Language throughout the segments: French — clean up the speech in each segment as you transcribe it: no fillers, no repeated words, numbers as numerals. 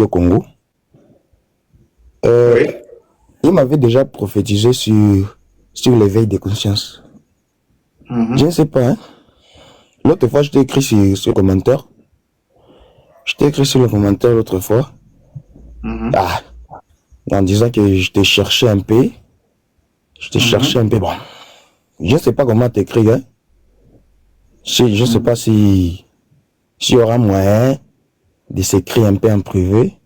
au Congo. Oui. Il m'avait déjà prophétisé sur l'éveil des consciences. Je ne sais pas, hein. L'autre fois, je t'ai écrit sur le commentaire. Je t'ai écrit sur le commentaire l'autre fois. En disant que je te cherchais un peu. Je te cherchais un peu. Bon, je ne sais pas comment t'écrire, hein. Je ne sais pas s'il y aura moyen de s'écrire un peu en privé.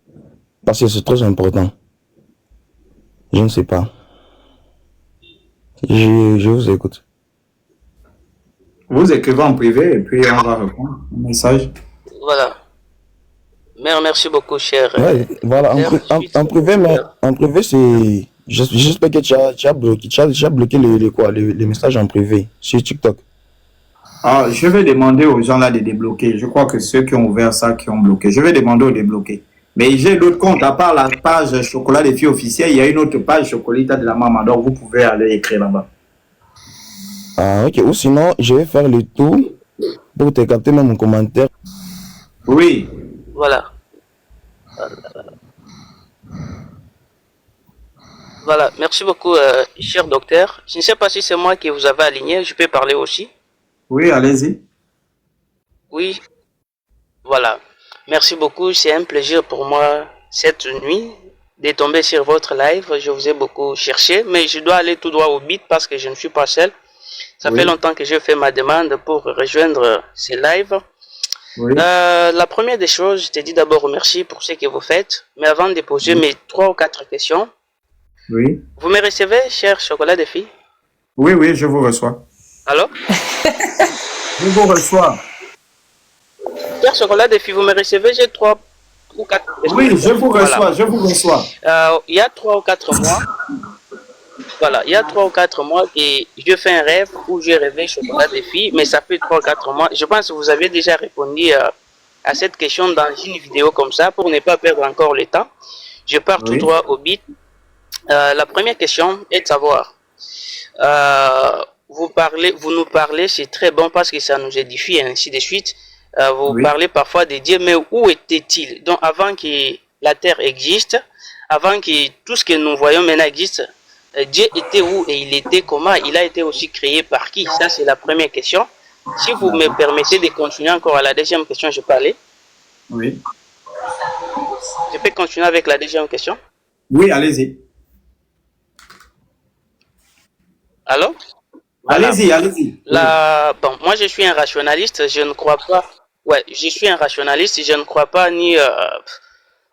Parce que c'est très important. Je ne sais pas. Je vous écoute. Vous écrivez en privé et puis on va répondre au message. Voilà. Merci beaucoup, cher. Ouais, voilà, en privé, mais en privé, c'est. J'espère que tu as bloqué les messages en privé sur TikTok. Ah, je vais demander aux gens là de débloquer. Je crois que ceux qui ont ouvert ça, qui ont bloqué. Je vais demander aux débloquer. Mais j'ai d'autres comptes, à part la page Chocolat des filles officielles, il y a une autre page Chocolita de la maman. Donc vous pouvez aller écrire là-bas. Ah, ok. Ou sinon, je vais faire le tour pour te capter même mon commentaire. Oui. Voilà. Voilà, merci beaucoup, cher docteur. Je ne sais pas si c'est moi qui vous avez aligné, je peux parler aussi. Oui, allez-y. Oui, voilà. Merci beaucoup, c'est un plaisir pour moi cette nuit de tomber sur votre live. Je vous ai beaucoup cherché, mais je dois aller tout droit au but parce que je ne suis pas seul. Ça fait longtemps que je fais ma demande pour rejoindre ces lives. Oui. La première des choses, je te dis d'abord merci pour ce que vous faites, mais avant de poser mes 3 ou 4 questions, oui. Vous me recevez, cher Chocolat des filles? Oui, oui, je vous reçois. Allô? Je vous reçois. Cher Chocolat des filles, vous me recevez? J'ai 3 ou 4 questions. Oui, je vous reçois, voilà. Je vous reçois. Il y a 3 ou 4 mois, voilà, il y a 3 ou 4 mois que je fais un rêve où j'ai rêvé Chocolat des filles, mais ça fait 3 ou 4 mois. Je pense que vous avez déjà répondu à cette question dans une vidéo comme ça pour ne pas perdre encore le temps. Je pars tout droit au but. La première question est de savoir, vous nous parlez, c'est très bon parce que ça nous édifie et ainsi de suite. Vous parlez parfois de Dieu, mais où était-il? Donc avant que la terre existe, avant que tout ce que nous voyons maintenant existe, Dieu était où et il était comment? Il a été aussi créé par qui? Ça c'est la première question. Si vous me permettez de continuer encore à la deuxième question, je peux aller? Oui. Je peux continuer avec la deuxième question? Oui, allez-y. Allô? Voilà. Allez-y, allez-y. Bon, moi je suis un rationaliste, je ne crois pas. Ouais, je suis un rationaliste, je ne crois pas ni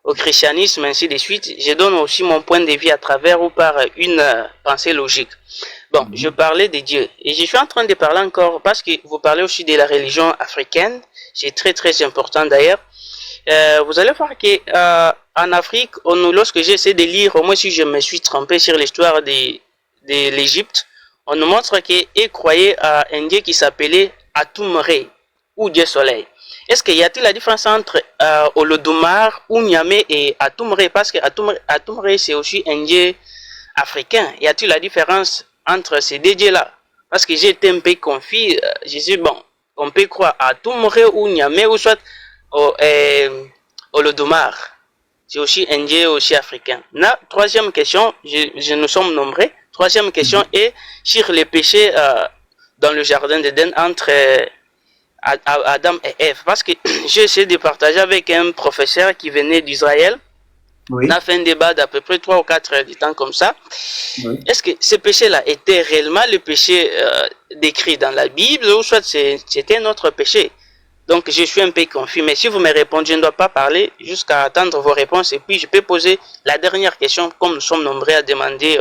au christianisme, ainsi de suite. Je donne aussi mon point de vue à travers ou par une pensée logique. Bon, je parlais de Dieu. Et je suis en train de parler encore, parce que vous parlez aussi de la religion africaine. C'est très très important d'ailleurs. Vous allez voir que en Afrique, lorsque j'essaie de lire, au moins si je me suis trompé sur l'histoire de l'Égypte, on nous montre qu'ils croyaient à un dieu qui s'appelait Atumre, ou Dieu Soleil. Est-ce qu'il y a-t-il la différence entre Olodumare ou Niamey et Atumre? Parce que Atumre c'est aussi un dieu africain. Y a-t-il la différence entre ces deux dieux-là? Parce que j'ai été un peu confus. Je dis, bon, on peut croire à Atumre ou Niamey ou soit Olodumare. C'est aussi un dieu aussi africain. La troisième question, nous sommes nombreux. Troisième question est sur les péchés dans le jardin d'Éden entre Adam et Ève. Parce que j'ai essayé de partager avec un professeur qui venait d'Israël. On a fait un débat d'à peu près 3 ou 4 heures du temps comme ça. Est-ce que ces péchés-là étaient réellement le péché décrit dans la Bible ou soit c'était un autre péché? Donc je suis un peu confus, mais si vous me répondez, je ne dois pas parler jusqu'à attendre vos réponses et puis je peux poser la dernière question comme nous sommes nombreux à demander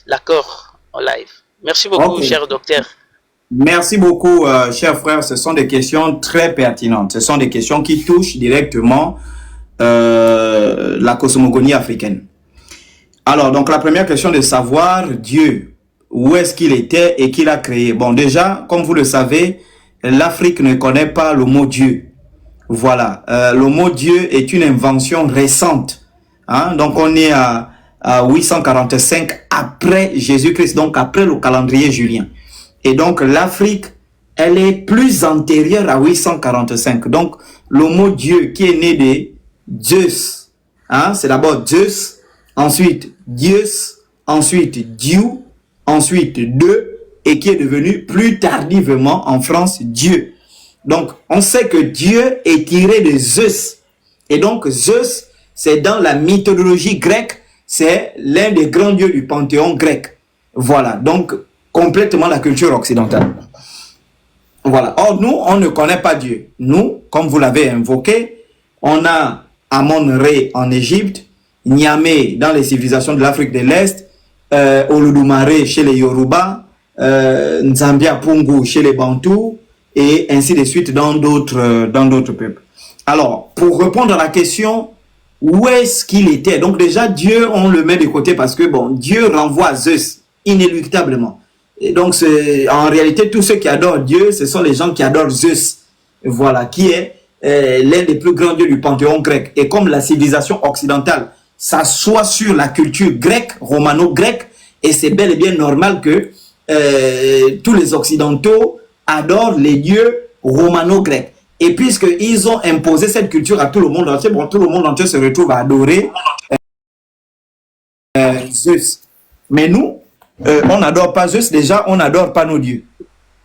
l'accord en live. Merci beaucoup, cher docteur. Merci beaucoup, cher frère. Ce sont des questions très pertinentes. Ce sont des questions qui touchent directement la cosmogonie africaine. Alors, donc la première question de savoir Dieu, où est-ce qu'il était et qui l'a créé. Bon, déjà, comme vous le savez, l'Afrique ne connaît pas le mot Dieu. Voilà, le mot Dieu est une invention récente. Hein? Donc, on est à 845 après Jésus-Christ, donc après le calendrier julien. Et donc, l'Afrique, elle est plus antérieure à 845. Donc, le mot Dieu qui est né de Zeus, Hein? C'est d'abord Zeus, ensuite Dios, ensuite Dieu, ensuite De, et qui est devenu plus tardivement en France Dieu. Donc, on sait que Dieu est tiré de Zeus. Et donc, Zeus, c'est dans la mythologie grecque, c'est l'un des grands dieux du panthéon grec. Voilà, donc complètement la culture occidentale. Voilà. Or, nous, on ne connaît pas Dieu. Nous, comme vous l'avez invoqué, on a Amon-Ré en Égypte, Niamey dans les civilisations de l'Afrique de l'Est, Oludumare chez les Yoruba, Nzambia Pungu chez les Bantous, et ainsi de suite dans d'autres peuples. Alors, pour répondre à la question, où est-ce qu'il était? Donc déjà, Dieu, on le met de côté parce que, bon, Dieu renvoie à Zeus, inéluctablement. Et donc, en réalité, tous ceux qui adorent Dieu, ce sont les gens qui adorent Zeus. Voilà, qui est l'un des plus grands dieux du panthéon grec. Et comme la civilisation occidentale s'assoit sur la culture grecque, romano-grecque, et c'est bel et bien normal que tous les occidentaux adorent les dieux romano-grecs. Et puisqu'ils ont imposé cette culture à tout le monde entier, bon, tout le monde entier se retrouve à adorer Zeus. Mais nous, on n'adore pas Zeus, déjà, on n'adore pas nos dieux.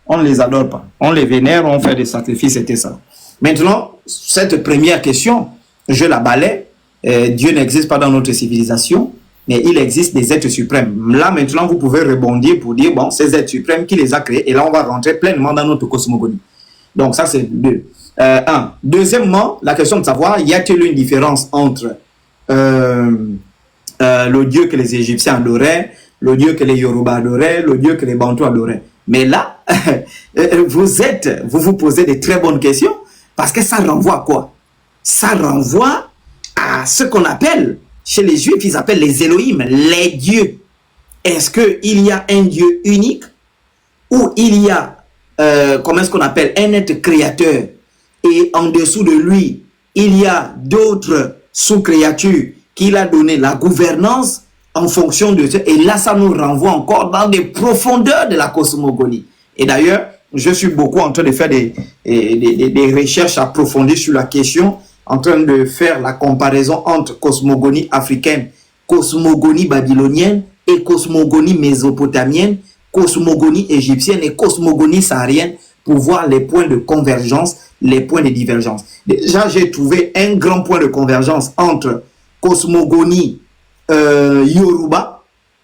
On ne les adore pas. On les vénère, on fait des sacrifices, c'était ça. Maintenant, cette première question, je la balaie. Dieu n'existe pas dans notre civilisation, mais il existe des êtres suprêmes. Là, maintenant, vous pouvez rebondir pour dire, bon, ces êtres suprêmes, qui les a créés? Et là, on va rentrer pleinement dans notre cosmogonie. Donc, ça, c'est deux. Un. Deuxièmement, la question de savoir, y a-t-il une différence entre le Dieu que les Égyptiens adoraient, le Dieu que les Yoruba adoraient, le Dieu que les Bantous adoraient? Mais là, vous vous posez de très bonnes questions, parce que ça renvoie à quoi? Ça renvoie à ce qu'on appelle, chez les Juifs, ils appellent les Elohim, les dieux. Est-ce qu'il y a un Dieu unique, ou il y a, comment est-ce qu'on appelle, un être créateur, et en dessous de lui, il y a d'autres sous-créatures qu'il a donné la gouvernance en fonction de ça. Et là, ça nous renvoie encore dans des profondeurs de la cosmogonie. Et d'ailleurs, je suis beaucoup en train de faire des recherches approfondies sur la question, en train de faire la comparaison entre cosmogonie africaine, cosmogonie babylonienne et cosmogonie mésopotamienne, cosmogonie égyptienne et cosmogonie saharienne, pour voir les points de convergence, les points de divergence. Déjà, j'ai trouvé un grand point de convergence entre cosmogonie Yoruba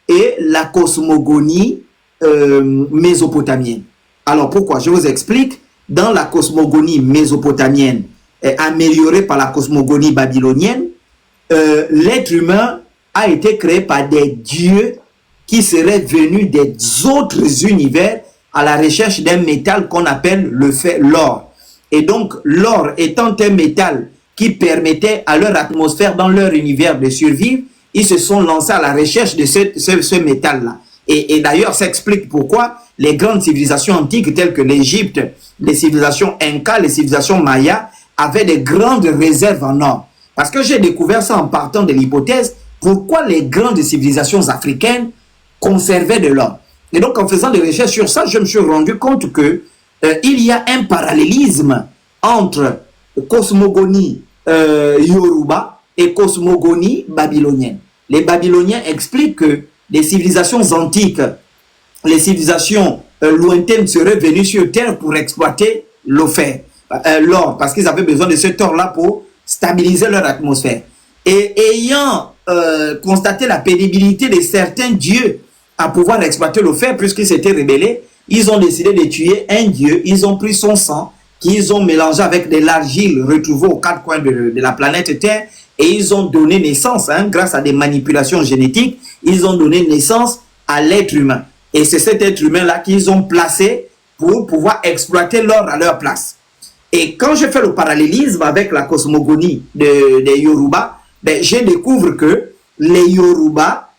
et la cosmogonie mésopotamienne. Alors, pourquoi? Je vous explique. Dans la cosmogonie mésopotamienne, améliorée par la cosmogonie babylonienne, l'être humain a été créé par des dieux qui seraient venus des autres univers à la recherche d'un métal qu'on appelle l'or. Et donc, l'or étant un métal qui permettait à leur atmosphère, dans leur univers, de survivre, ils se sont lancés à la recherche de ce métal-là. Et d'ailleurs, ça explique pourquoi les grandes civilisations antiques, telles que l'Égypte, les civilisations Inca, les civilisations Maya, avaient des grandes réserves en or. Parce que j'ai découvert ça en partant de l'hypothèse, pourquoi les grandes civilisations africaines conservaient de l'or. Et donc, en faisant des recherches sur ça, je me suis rendu compte que il y a un parallélisme entre cosmogonie Yoruba et cosmogonie babylonienne. Les Babyloniens expliquent que les civilisations antiques, les civilisations lointaines seraient venues sur Terre pour exploiter l'or, parce qu'ils avaient besoin de cet or-là pour stabiliser leur atmosphère. Et ayant constaté la pénibilité de certains dieux à pouvoir exploiter le fer, puisqu'ils s'étaient rebellés, ils ont décidé de tuer un dieu, ils ont pris son sang, qu'ils ont mélangé avec de l'argile retrouvée aux quatre coins de la planète Terre, et ils ont donné naissance, grâce à des manipulations génétiques, ils ont donné naissance à l'être humain. Et c'est cet être humain-là qu'ils ont placé pour pouvoir exploiter l'or à leur place. Et quand je fais le parallélisme avec la cosmogonie des Yoruba, je découvre que les Yoruba,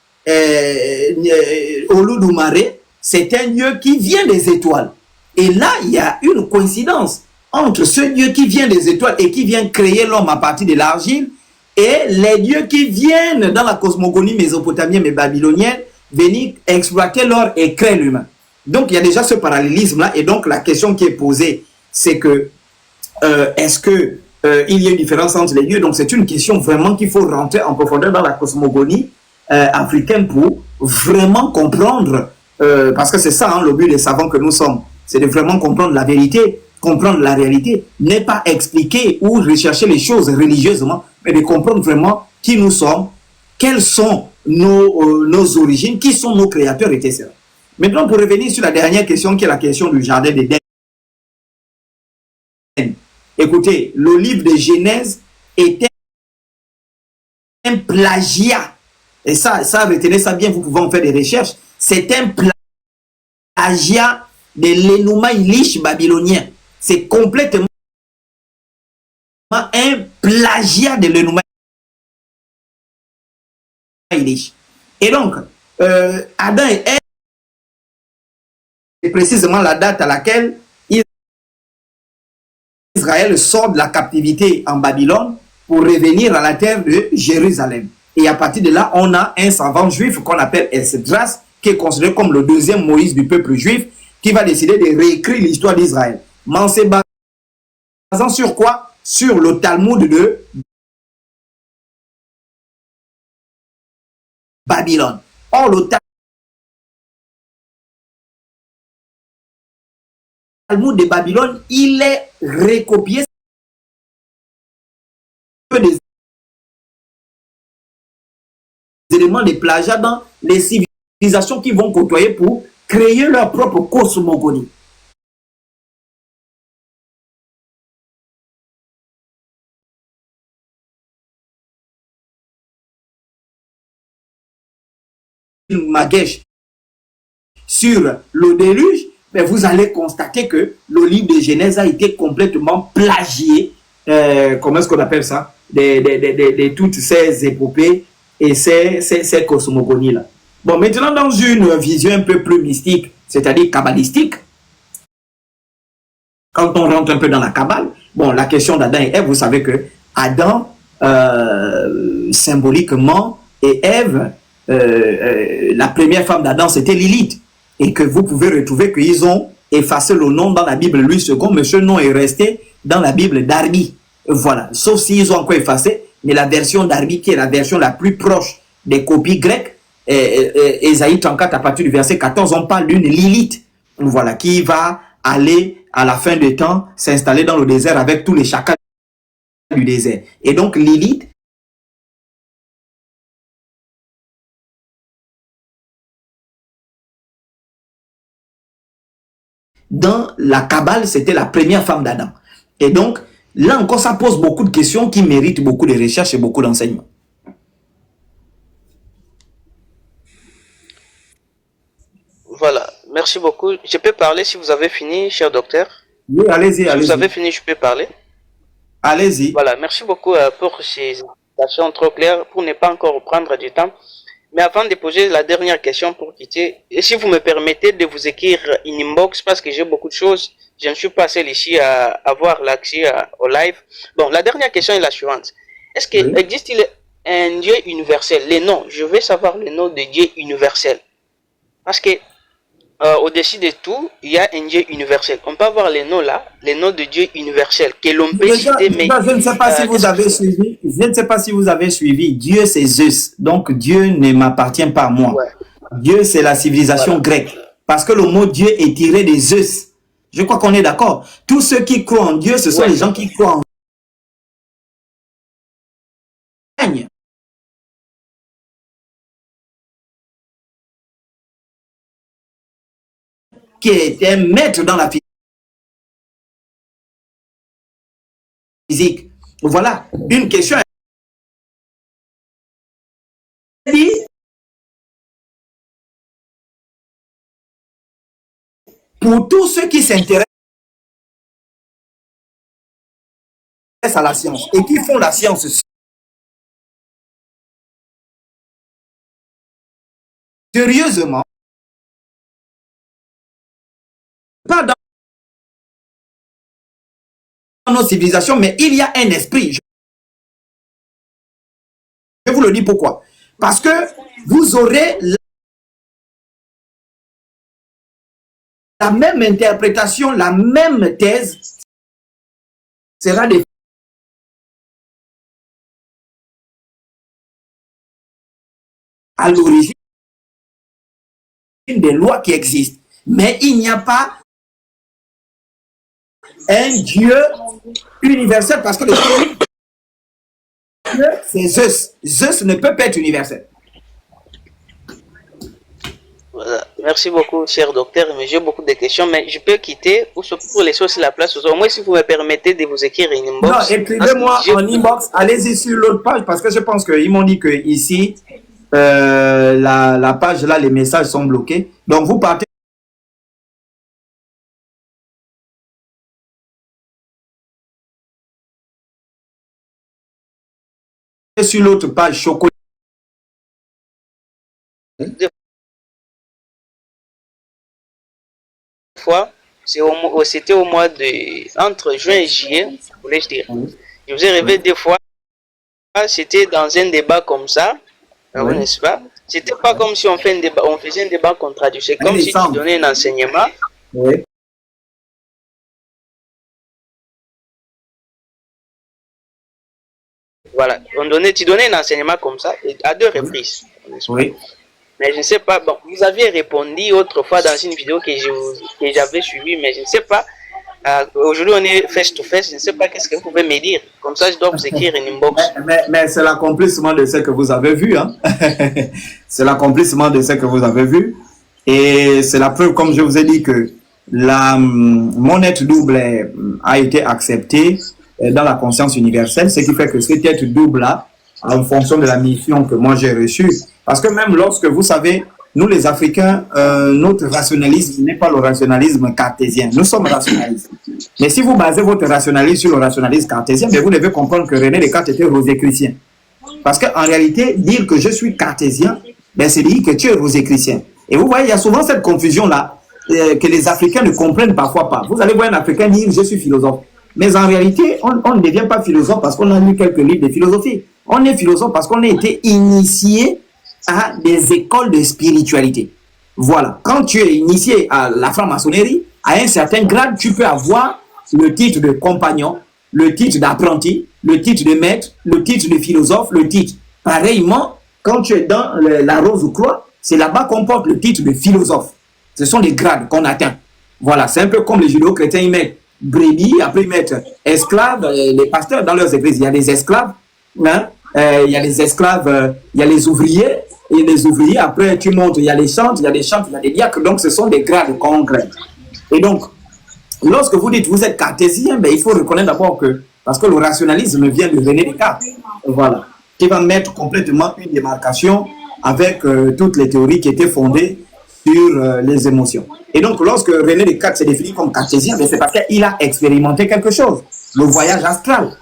Oludumare, c'est un dieu qui vient des étoiles. Et là, il y a une coïncidence entre ce dieu qui vient des étoiles et qui vient créer l'homme à partir de l'argile, et les dieux qui viennent dans la cosmogonie mésopotamienne et babylonienne venir exploiter l'or et créer l'humain. Donc, il y a déjà ce parallélisme-là. Et donc, la question qui est posée, c'est que est-ce que il y a une différence entre les deux. Donc c'est une question vraiment qu'il faut rentrer en profondeur dans la cosmogonie africaine pour vraiment comprendre, parce que c'est ça hein, le but des savants que nous sommes, c'est de vraiment comprendre la vérité, comprendre la réalité, n'est pas expliquer ou rechercher les choses religieusement, mais de comprendre vraiment qui nous sommes, quelles sont nos origines, qui sont nos créateurs, etc. Maintenant, pour revenir sur la dernière question, qui est la question du jardin d'Éden. Écoutez, le livre de Genèse était un plagiat. Et ça, retenez ça bien, vous pouvez en faire des recherches. C'est un plagiat de l'Enuma Elish babylonien. C'est complètement un plagiat de l'Enuma Elish. Et donc, Adam et Ève, c'est précisément la date à laquelle Israël sort de la captivité en Babylone pour revenir à la terre de Jérusalem. Et à partir de là, on a un savant juif qu'on appelle Esdras, qui est considéré comme le deuxième Moïse du peuple juif, qui va décider de réécrire l'histoire d'Israël. Mais en se basant sur quoi? Sur le Talmud de Babylone. Or, le Talmud de Babylone, il est recopié des éléments de plagiat dans les civilisations qui vont côtoyer pour créer leur propre cosmogonie. Magesh sur le déluge, mais vous allez constater que le livre de Genèse a été complètement plagié. Comment est-ce qu'on appelle ça? De toutes ces épopées et ces cosmogonies-là. Bon, maintenant, dans une vision un peu plus mystique, c'est-à-dire kabbalistique, quand on rentre un peu dans la Kabbale, bon, la question d'Adam et Ève, vous savez que Adam, symboliquement, et Ève, la première femme d'Adam, c'était Lilith. Et que vous pouvez retrouver qu'ils ont effacé le nom dans la Bible Louis II, mais ce nom est resté dans la Bible d'Arbi. Voilà, sauf s'ils ont encore effacé, mais la version d'Arbi, qui est la version la plus proche des copies grecques, Ésaïe 34, à partir du verset 14, on parle d'une Lilith, voilà, qui va aller à la fin des temps s'installer dans le désert avec tous les chacals du désert. Et donc Lilith, dans la Kabbale, c'était la première femme d'Adam. Et donc, là encore, ça pose beaucoup de questions qui méritent beaucoup de recherches et beaucoup d'enseignements. Voilà, merci beaucoup. Je peux parler si vous avez fini, cher docteur? Oui, allez-y, Si vous avez fini, je peux parler. Allez-y. Voilà, merci beaucoup pour ces explications trop claires, pour ne pas encore reprendre du temps. Mais avant de poser la dernière question pour quitter, et si vous me permettez de vous écrire une inbox, parce que j'ai beaucoup de choses, je ne suis pas seul ici à avoir l'accès au live. Bon, la dernière question est la suivante. Est-ce qu'il existe-t-il un Dieu universel? Les noms, je veux savoir le nom de Dieu universel. Parce que au-dessus de tout, il y a un Dieu universel. On peut avoir les noms là, les noms de Dieu universel, que l'on peut citer, mais... Je ne sais pas si vous avez suivi, je ne sais pas si vous avez suivi, Dieu c'est Zeus, donc Dieu ne m'appartient pas à moi. Ouais. Dieu c'est la civilisation grecque, parce que le mot Dieu est tiré de Zeus. Je crois qu'on est d'accord. Tous ceux qui croient en Dieu, ce sont les gens qui croient en Dieu. Qui était maître dans la physique. Voilà, une question. Pour tous ceux qui s'intéressent à la science et qui font la science sérieusement, pas dans nos civilisations, mais il y a un esprit. Je vous le dis pourquoi. Parce que vous aurez la même interprétation, la même thèse sera défendue à l'origine des lois qui existent. Mais il n'y a pas un Dieu universel parce que le Dieu, c'est Zeus. Zeus ne peut pas être universel. Voilà. Merci beaucoup, cher docteur. Mais j'ai beaucoup de questions, mais je peux quitter pour laisser aussi la place aux autres. Moi, si vous me permettez de vous écrire une inbox. Non, écrivez-moi en inbox. Allez-y sur l'autre page parce que je pense qu'ils m'ont dit que ici, la page là, les messages sont bloqués. Donc, vous partez sur l'autre page chocolat. Fois, c'était au mois de entre juin et juillet, voulais-je dire. Je vous ai rêvé deux fois. C'était dans un débat comme ça, n'est-ce pas? C'était pas comme si on faisait un débat contradictoire. C'est comme si tu donnais un enseignement. Oui. Voilà, tu donnais un enseignement comme ça à deux reprises. Oui. Mais je ne sais pas, bon, vous aviez répondu autrefois dans une vidéo que j'avais suivie, mais je ne sais pas. Aujourd'hui, on est face to face, je ne sais pas qu'est-ce que vous pouvez me dire. Comme ça, je dois vous écrire une inbox. Mais c'est l'accomplissement de ce que vous avez vu. Hein? C'est l'accomplissement de ce que vous avez vu. Et c'est la preuve, comme je vous ai dit, que la monnaie double a été acceptée dans la conscience universelle, ce qui fait que cette tête double-là, en fonction de la mission que moi j'ai reçue, parce que même lorsque, vous savez, nous les Africains, notre rationalisme n'est pas le rationalisme cartésien. Nous sommes rationalistes. Mais si vous basez votre rationalisme sur le rationalisme cartésien, mais vous devez comprendre que René Descartes était roséchrétien. Parce qu'en réalité, dire que je suis cartésien, ben c'est dire que tu es roséchrétien. Et vous voyez, il y a souvent cette confusion-là que les Africains ne comprennent parfois pas. Vous allez voir un Africain dire je suis philosophe. Mais en réalité, on ne devient pas philosophe parce qu'on a lu quelques livres de philosophie. On est philosophe parce qu'on a été initié à des écoles de spiritualité. Voilà. Quand tu es initié à la franc-maçonnerie, à un certain grade, tu peux avoir le titre de compagnon, le titre d'apprenti, le titre de maître, le titre de philosophe, le titre. Pareillement, quand tu es dans la rose ou croix, c'est là-bas qu'on porte le titre de philosophe. Ce sont les grades qu'on atteint. Voilà. C'est un peu comme les judéo-chrétiens, ils mettent brebis, après ils mettent esclaves, les pasteurs dans leurs églises. Il y a des esclaves, hein? Il y a les esclaves, il y a les ouvriers, et les ouvriers, après tu montes, il y a les chantres, il y a des chantres, il y a des diacres, donc ce sont des grades concrets. Et donc, lorsque vous dites vous êtes cartésien, ben, il faut reconnaître d'abord que, parce que le rationalisme vient de René Descartes, voilà, qui va mettre complètement une démarcation avec toutes les théories qui étaient fondées sur les émotions. Et donc, lorsque René Descartes s'est défini comme cartésien, ben, c'est parce qu'il a expérimenté quelque chose, le voyage astral.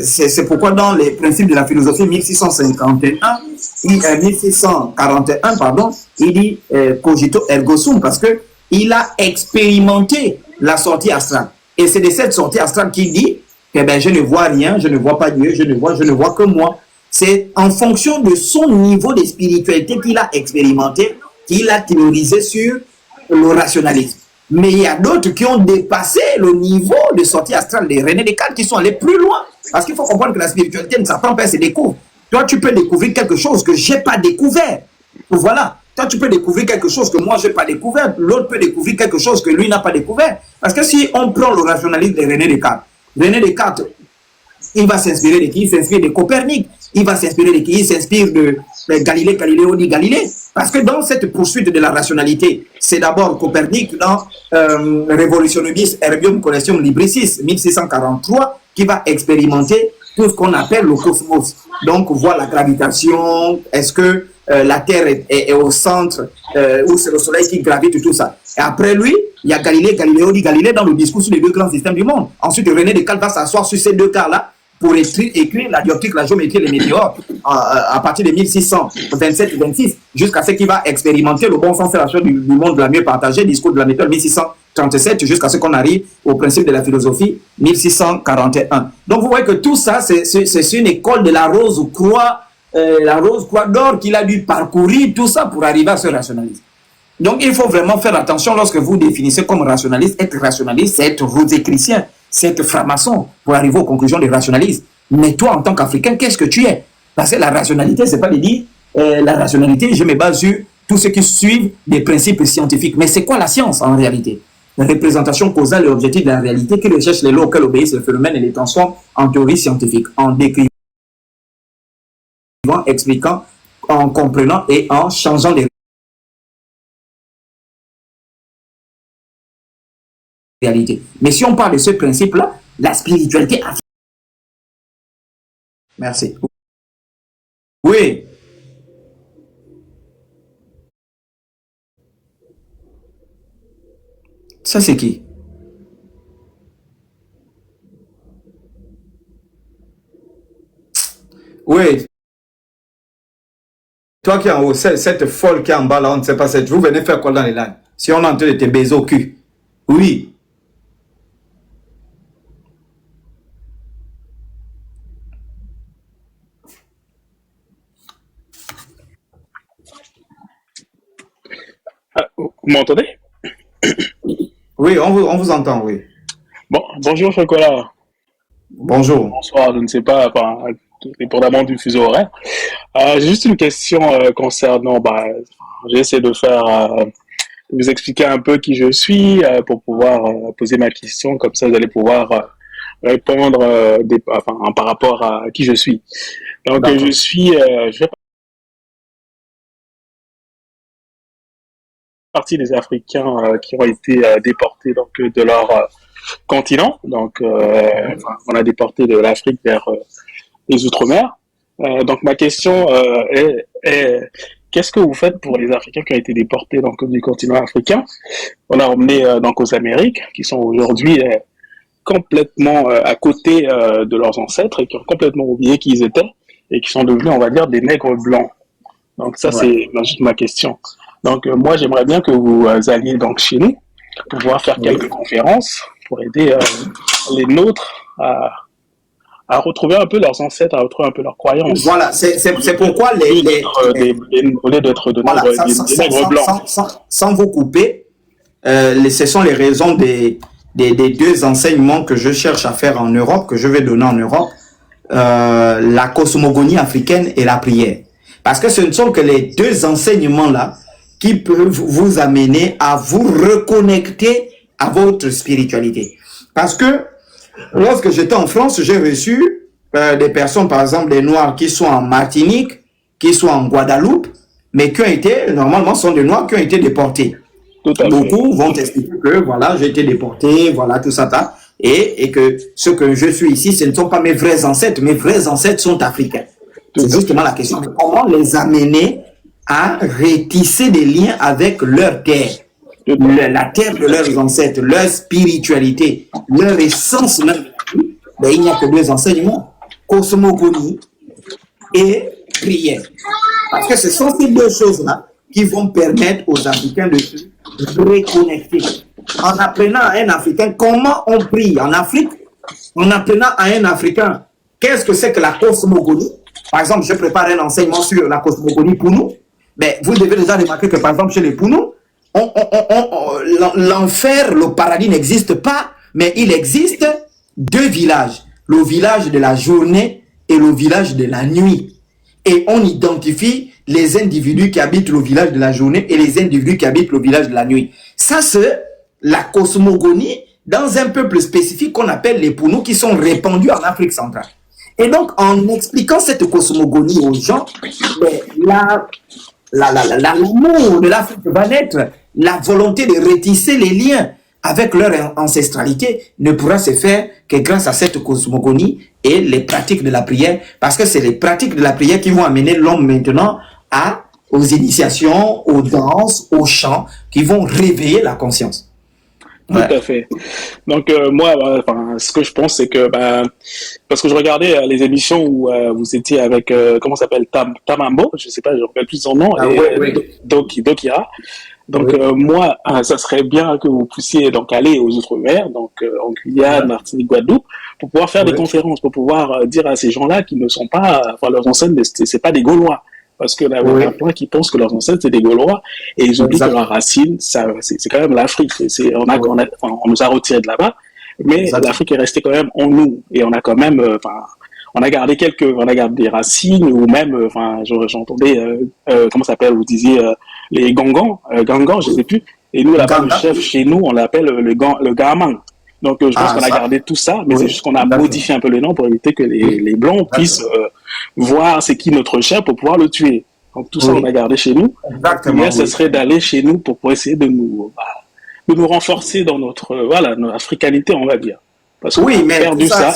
C'est pourquoi dans les principes de la philosophie 1641, pardon, il dit cogito ergo sum, parce que il a expérimenté la sortie astrale. Et c'est de cette sortie astrale qu'il dit que ben, je ne vois rien, je ne vois pas Dieu, je ne vois que moi. C'est en fonction de son niveau de spiritualité qu'il a expérimenté, qu'il a théorisé sur le rationalisme. Mais il y a d'autres qui ont dépassé le niveau de sortie astrale de René Descartes, qui sont allés plus loin. Parce qu'il faut comprendre que la spiritualité ne s'apprend pas, elle se découvre. Toi, tu peux découvrir quelque chose que je n'ai pas découvert. Voilà. Toi, tu peux découvrir quelque chose que moi, je n'ai pas découvert. L'autre peut découvrir quelque chose que lui n'a pas découvert. Parce que si on prend le rationalisme de René Descartes, il va s'inspirer de qui? Il s'inspire de Copernic. Il va s'inspirer de qui? Il s'inspire de Galileo di Galilée. Parce que dans cette poursuite de la rationalité, c'est d'abord Copernic dans Revolutionibus Herbium Connectium Libricis 1643 qui va expérimenter tout ce qu'on appelle le cosmos. Donc, voir la gravitation, est-ce que la Terre est au centre ou c'est le Soleil qui gravite, tout ça. Et après lui, il y a Galileo di Galilée dans le discours sur les deux grands systèmes du monde. Ensuite, René Descartes va s'asseoir sur ces deux cas-là pour écrire la dioptrique, la géométrie, les météores à partir de 1627-26 jusqu'à ce qu'il va expérimenter le bon sens et la chose du monde de la mieux partagée, discours de la méthode 1637 jusqu'à ce qu'on arrive au principe de la philosophie 1641. Donc vous voyez que tout ça, c'est une école de la rose croix d'or qu'il a dû parcourir tout ça pour arriver à ce rationalisme. Donc il faut vraiment faire attention lorsque vous définissez comme rationaliste. Être rationaliste, c'est être roséchrétien, c'est être franc-maçon pour arriver aux conclusions du rationalisme. Mais toi, en tant qu'Africain, qu'est-ce que tu es? Parce que la rationalité, c'est pas de dire la rationalité, je me base sur tous ceux qui suivent des principes scientifiques. Mais c'est quoi la science en réalité? La représentation causale et objective de la réalité qui recherche les lois auxquelles obéissent le phénomène et les transforme en théorie scientifique, en décrivant, expliquant, en comprenant et en changeant les réalités. Mais si on parle de ce principe-là, la spiritualité... Merci. Oui. Ça, c'est qui? Oui. Toi qui es en haut, cette folle qui est en bas là, on ne sait pas, vous venez faire quoi dans les lives? Si on est en train de te baiser au cul. Oui. Ah, vous m'entendez? Oui, on vous entend, oui. Bon, bonjour Chocolat. Bonjour. Bonsoir, je ne sais pas, enfin, dépendamment du fuseau horaire. J'ai juste une question concernant, j'essaie de de vous expliquer un peu qui je suis pour pouvoir poser ma question, comme ça vous allez pouvoir répondre par rapport à qui je suis. Donc je fais partie des Africains qui ont été déportés donc de leur continent. Donc on a déporté de l'Afrique vers les Outre-mer. Donc ma question est qu'est-ce que vous faites pour les Africains qui ont été déportés donc du continent africain? On a emmené donc aux Amériques, qui sont aujourd'hui complètement à côté de leurs ancêtres et qui ont complètement oublié qui ils étaient et qui sont devenus, on va dire, des nègres blancs. Donc ça, c'est juste ma question. Donc moi, j'aimerais bien que vous alliez donc chez nous pour pouvoir faire quelques conférences pour aider les nôtres à retrouver un peu leurs ancêtres, à retrouver un peu leurs croyances. Voilà, c'est pourquoi au lieu d'être des nègres blancs. Sans vous couper, ce sont les raisons des deux enseignements que je cherche à faire en Europe, que je vais donner en Europe, la cosmogonie africaine et la prière. Parce que ce ne sont que les deux enseignements-là qui peuvent vous amener à vous reconnecter à votre spiritualité. Parce que lorsque j'étais en France, j'ai reçu des personnes, par exemple des Noirs qui sont en Martinique, qui sont en Guadeloupe, mais qui ont été, normalement, sont des Noirs qui ont été déportés. Beaucoup vont expliquer que, voilà, j'ai été déporté, voilà, tout ça, et que ce que je suis ici, ce ne sont pas mes vrais ancêtres sont africains. C'est justement la question. Comment les amener à rétisser des liens avec leur terre, la terre de leurs ancêtres, leur spiritualité, leur essence même. Ben, il n'y a que deux enseignements, cosmogonie et prière. Parce que ce sont ces deux choses-là qui vont permettre aux Africains de se reconnecter. En apprenant à un Africain comment on prie en Afrique, en apprenant à un Africain qu'est-ce que c'est que la cosmogonie. Par exemple, je prépare un enseignement sur la cosmogonie pour nous. Mais vous devez déjà remarquer que, par exemple, chez les Pounou, l'enfer, le paradis n'existe pas, mais il existe deux villages. Le village de la journée et le village de la nuit. Et on identifie les individus qui habitent le village de la journée et les individus qui habitent le village de la nuit. Ça, c'est la cosmogonie dans un peuple spécifique qu'on appelle les Pounou, qui sont répandus en Afrique centrale. Et donc, en expliquant cette cosmogonie aux gens, l'amour de l'Afrique va naître, la volonté de retisser les liens avec leur ancestralité ne pourra se faire que grâce à cette cosmogonie et les pratiques de la prière, parce que c'est les pratiques de la prière qui vont amener l'homme maintenant aux initiations, aux danses, aux chants, qui vont réveiller la conscience. Tout à fait. Donc moi, ce que je pense, c'est que parce que je regardais les émissions où vous étiez avec comment s'appelle Tamambo, je sais pas, je ne rappelle plus son nom, Dokira. Donc moi, ça serait bien que vous puissiez donc aller aux Outre-mer, donc en Guyane, Martinique, Guadeloupe, pour pouvoir faire des conférences, pour pouvoir dire à ces gens-là qui ne sont pas, leurs ancêtres, c'est pas des Gaulois. Parce que là, il y a plein qui pensent que leurs ancêtres, c'est des Gaulois, et ils oublient que leurs racines, c'est quand même l'Afrique. On nous a retirés de là-bas, mais l'Afrique est restée quand même en nous, et on a quand même, on a gardé des racines ou même, enfin, j'entendais, comment ça s'appelle, vous disiez les gangans, je sais plus. Et nous là-bas, le chef chez nous, on l'appelle le gaman. Donc, je pense qu'on a gardé tout ça, mais c'est juste qu'on a modifié un peu le nom pour éviter que les Blancs puissent voir c'est qui notre chef pour pouvoir le tuer. Donc, tout ça, on a gardé chez nous. Exactement. Ce serait d'aller chez nous pour essayer de nous renforcer dans notre africanité, on va dire. Parce qu'on a perdu ça.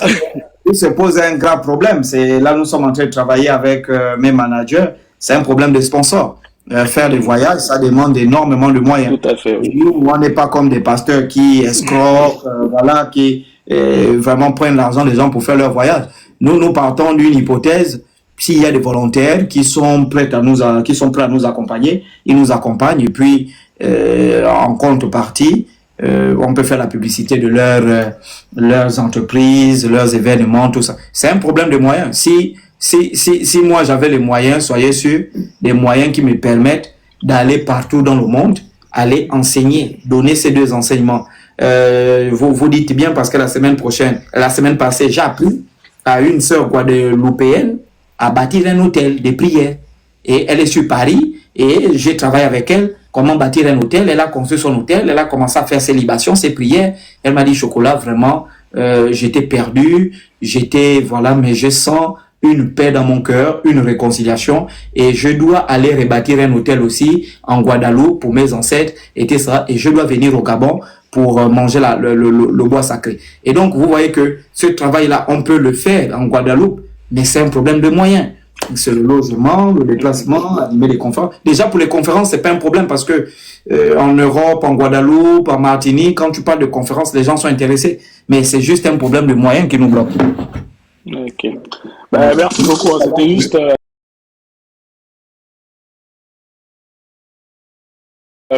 Il se pose un grave problème. Là, nous sommes en train de travailler avec mes managers. C'est un problème de sponsors. Faire des voyages, ça demande énormément de moyens. Tout à fait. Oui. Nous, on n'est pas comme des pasteurs qui escroquent, qui vraiment prennent l'argent des gens pour faire leur voyage. Nous partons d'une hypothèse. S'il y a des volontaires qui sont prêts à nous accompagner, ils nous accompagnent. Et puis, en contrepartie, on peut faire la publicité de leurs entreprises, leurs événements, tout ça. C'est un problème de moyens. Si moi j'avais les moyens, soyez sûr, des moyens qui me permettent d'aller partout dans le monde, aller enseigner, donner ces deux enseignements. Vous dites bien parce que la semaine passée, j'ai appris à une sœur guadeloupéenne à bâtir un hôtel de prière. Et elle est sur Paris et j'ai travaillé avec elle. Comment bâtir un hôtel? Elle a construit son hôtel, elle a commencé à faire ses libations, ses prières. Elle m'a dit, Chocolat, vraiment, j'étais perdu, mais je sens une paix dans mon cœur, une réconciliation, et je dois aller rebâtir un hôtel aussi en Guadeloupe pour mes ancêtres, et je dois venir au Gabon pour manger le bois sacré. Et donc, vous voyez que ce travail-là, on peut le faire en Guadeloupe, mais c'est un problème de moyens. C'est le logement, le déplacement, animer les conférences. Déjà, pour les conférences, c'est pas un problème parce que en Europe, en Guadeloupe, en Martinique, quand tu parles de conférences, les gens sont intéressés. Mais c'est juste un problème de moyens qui nous bloque. Ok. Merci beaucoup. C'était juste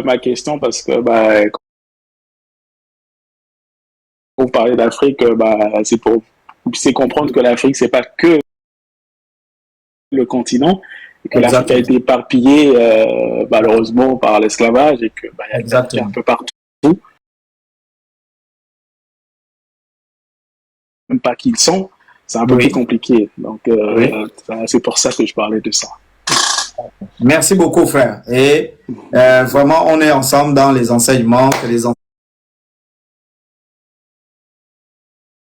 ma question parce que quand vous parlez d'Afrique, c'est pour que vous puissiez comprendre que l'Afrique, c'est pas que le continent, et que l'Afrique a été éparpillée malheureusement par l'esclavage et que il y a un peu partout. Même pas qu'ils sont, c'est un peu plus compliqué. Donc c'est pour ça que je parlais de ça. Merci beaucoup, frère. Et vraiment, on est ensemble dans les enseignements que les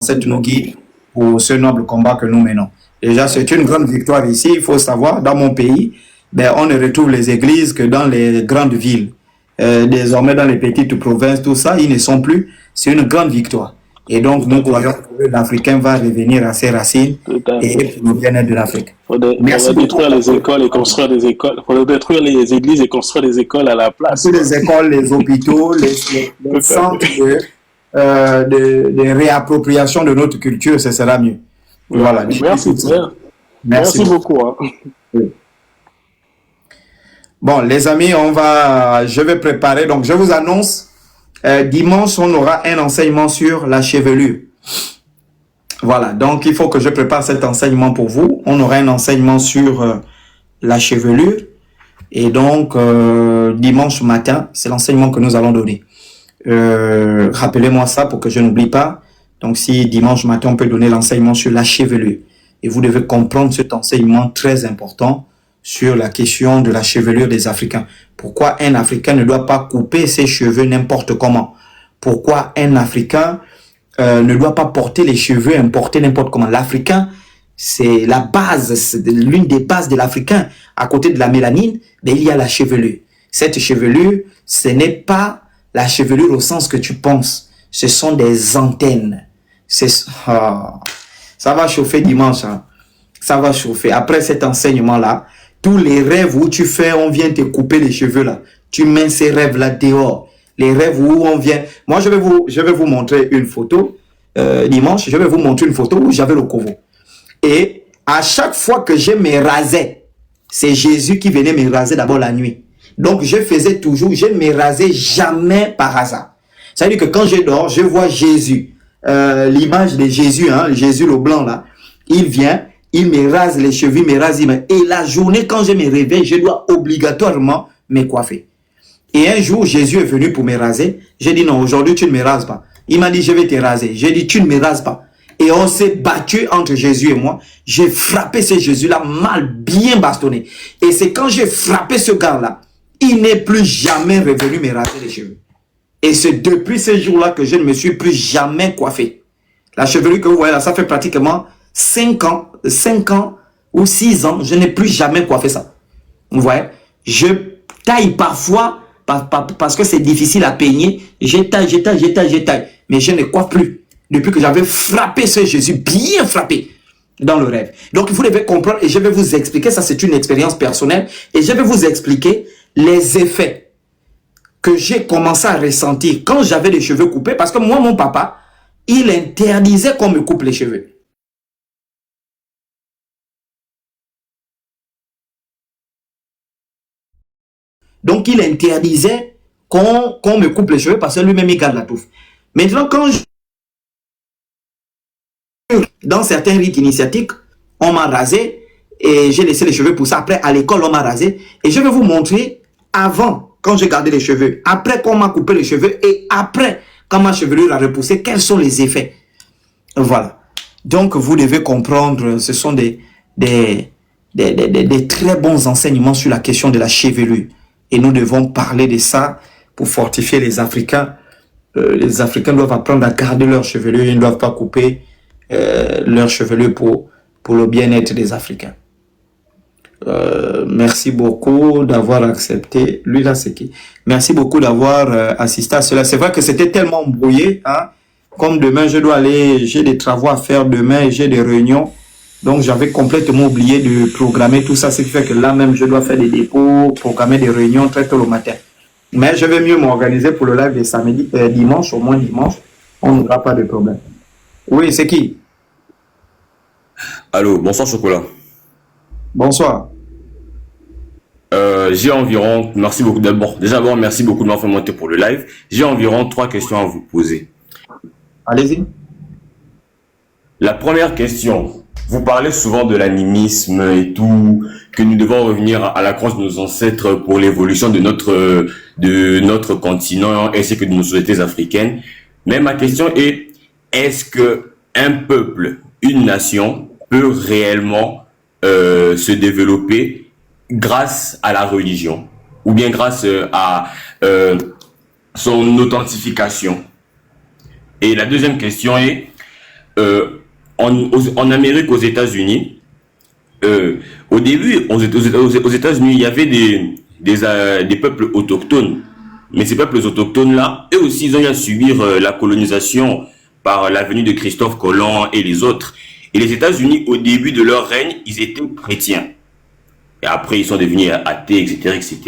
ancêtres nous guident pour ce noble combat que nous menons. Déjà, c'est une grande victoire ici. Il faut savoir, dans mon pays, on ne retrouve les églises que dans les grandes villes. Désormais, dans les petites provinces, tout ça, ils ne sont plus. C'est une grande victoire. Et donc, nous croyons que l'Africain va revenir à ses racines et pour le bien-être de l'Afrique. Merci de détruire les écoles et construire des écoles. Il faudrait détruire les églises et construire des écoles à la place. Les écoles, les hôpitaux, les centres de réappropriation de notre culture, ce sera mieux. Voilà. Merci beaucoup. Hein. Bon, les amis, je vais préparer. Donc, je vous annonce, dimanche, on aura un enseignement sur la chevelure. Voilà. Donc, il faut que je prépare cet enseignement pour vous. On aura un enseignement sur la chevelure. Et donc, dimanche matin, c'est l'enseignement que nous allons donner. Rappelez-moi ça pour que je n'oublie pas. Donc, si dimanche matin, on peut donner l'enseignement sur la chevelure. Et vous devez comprendre cet enseignement très important sur la question de la chevelure des Africains. Pourquoi un Africain ne doit pas couper ses cheveux n'importe comment? Pourquoi un Africain ne doit pas porter les cheveux importés n'importe comment? L'Africain, c'est la base, c'est l'une des bases de l'Africain. À côté de la mélanine, il y a la chevelure. Cette chevelure, ce n'est pas la chevelure au sens que tu penses. Ce sont des antennes. Ça va chauffer dimanche. Hein. Ça va chauffer. Après cet enseignement-là, tous les rêves où tu fais, on vient te couper les cheveux là. Tu mets ces rêves-là dehors. Les rêves où on vient... Moi, je vais vous montrer une photo. Dimanche, je vais vous montrer une photo où j'avais le covo. Et à chaque fois que je me rasais, c'est Jésus qui venait me raser d'abord la nuit. Donc, je faisais toujours, je ne me rasais jamais par hasard. Ça veut dire que quand je dors, je vois Jésus. L'image de Jésus, hein, Jésus le blanc là, il vient, il me rase les cheveux, il me rase, et la journée quand je me réveille, je dois obligatoirement me coiffer. Et un jour, Jésus est venu pour me raser. J'ai dit non, aujourd'hui tu ne me rases pas. Il m'a dit je vais te raser. J'ai dit tu ne me rases pas. Et on s'est battu entre Jésus et moi. J'ai frappé ce Jésus-là mal, bien bastonné. Et c'est quand j'ai frappé ce gars-là, il n'est plus jamais revenu me raser les cheveux. Et c'est depuis ce jour-là que je ne me suis plus jamais coiffé. La chevelure que vous voyez là, ça fait pratiquement 5 ans ou 6 ans, je n'ai plus jamais coiffé ça. Vous voyez, je taille parfois parce que c'est difficile à peigner. Je taille. Mais je ne coiffe plus. Depuis que j'avais frappé ce Jésus, bien frappé dans le rêve. Donc vous devez comprendre et je vais vous expliquer, ça c'est une expérience personnelle, et je vais vous expliquer les effets que j'ai commencé à ressentir quand j'avais les cheveux coupés, parce que moi, mon papa, il interdisait qu'on me coupe les cheveux. Donc il interdisait qu'on me coupe les cheveux parce que lui-même il garde la touffe. Maintenant, quand dans certains rites initiatiques, on m'a rasé et j'ai laissé les cheveux pousser. Après, à l'école, on m'a rasé. Et je vais vous montrer avant, quand j'ai gardé les cheveux, après qu'on m'a coupé les cheveux et après, quand ma chevelure a repoussé, quels sont les effets. Voilà. Donc, vous devez comprendre, ce sont des très bons enseignements sur la question de la chevelure. Et nous devons parler de ça pour fortifier les Africains. Les Africains doivent apprendre à garder leur chevelure. Ils ne doivent pas couper leur chevelure pour le bien-être des Africains. Merci beaucoup d'avoir accepté. Lui là, c'est qui? Merci beaucoup d'avoir assisté à cela. C'est vrai que c'était tellement embrouillé. Hein? Comme demain, je dois aller, j'ai des travaux à faire demain et j'ai des réunions. Donc, j'avais complètement oublié de programmer tout ça. Ce qui fait que là même, je dois faire des dépôts, programmer des réunions très tôt le matin. Mais je vais mieux m'organiser pour le live de samedi, dimanche, au moins dimanche. On n'aura pas de problème. Oui, c'est qui? Allô, bonsoir Chocolat. Bonsoir. J'ai environ, merci beaucoup d'abord, merci beaucoup de m'avoir monter pour le live. J'ai environ 3 questions à vous poser. Allez-y. La première question, vous parlez souvent de l'animisme et tout, que nous devons revenir à la croix de nos ancêtres pour l'évolution de notre continent ainsi que de nos sociétés africaines. Mais ma question est, est-ce que un peuple, une nation peut réellement se développer grâce à la religion ou bien grâce à son authentification? Et la deuxième question est, en Amérique, aux États-Unis, au début, aux États-Unis, il y avait des peuples autochtones. Mais ces peuples autochtones-là, eux aussi, ils ont eu à subir la colonisation par la venue de Christophe Colomb et les autres. Et les États-Unis, au début de leur règne, ils étaient chrétiens. Et après, ils sont devenus athées, etc., etc.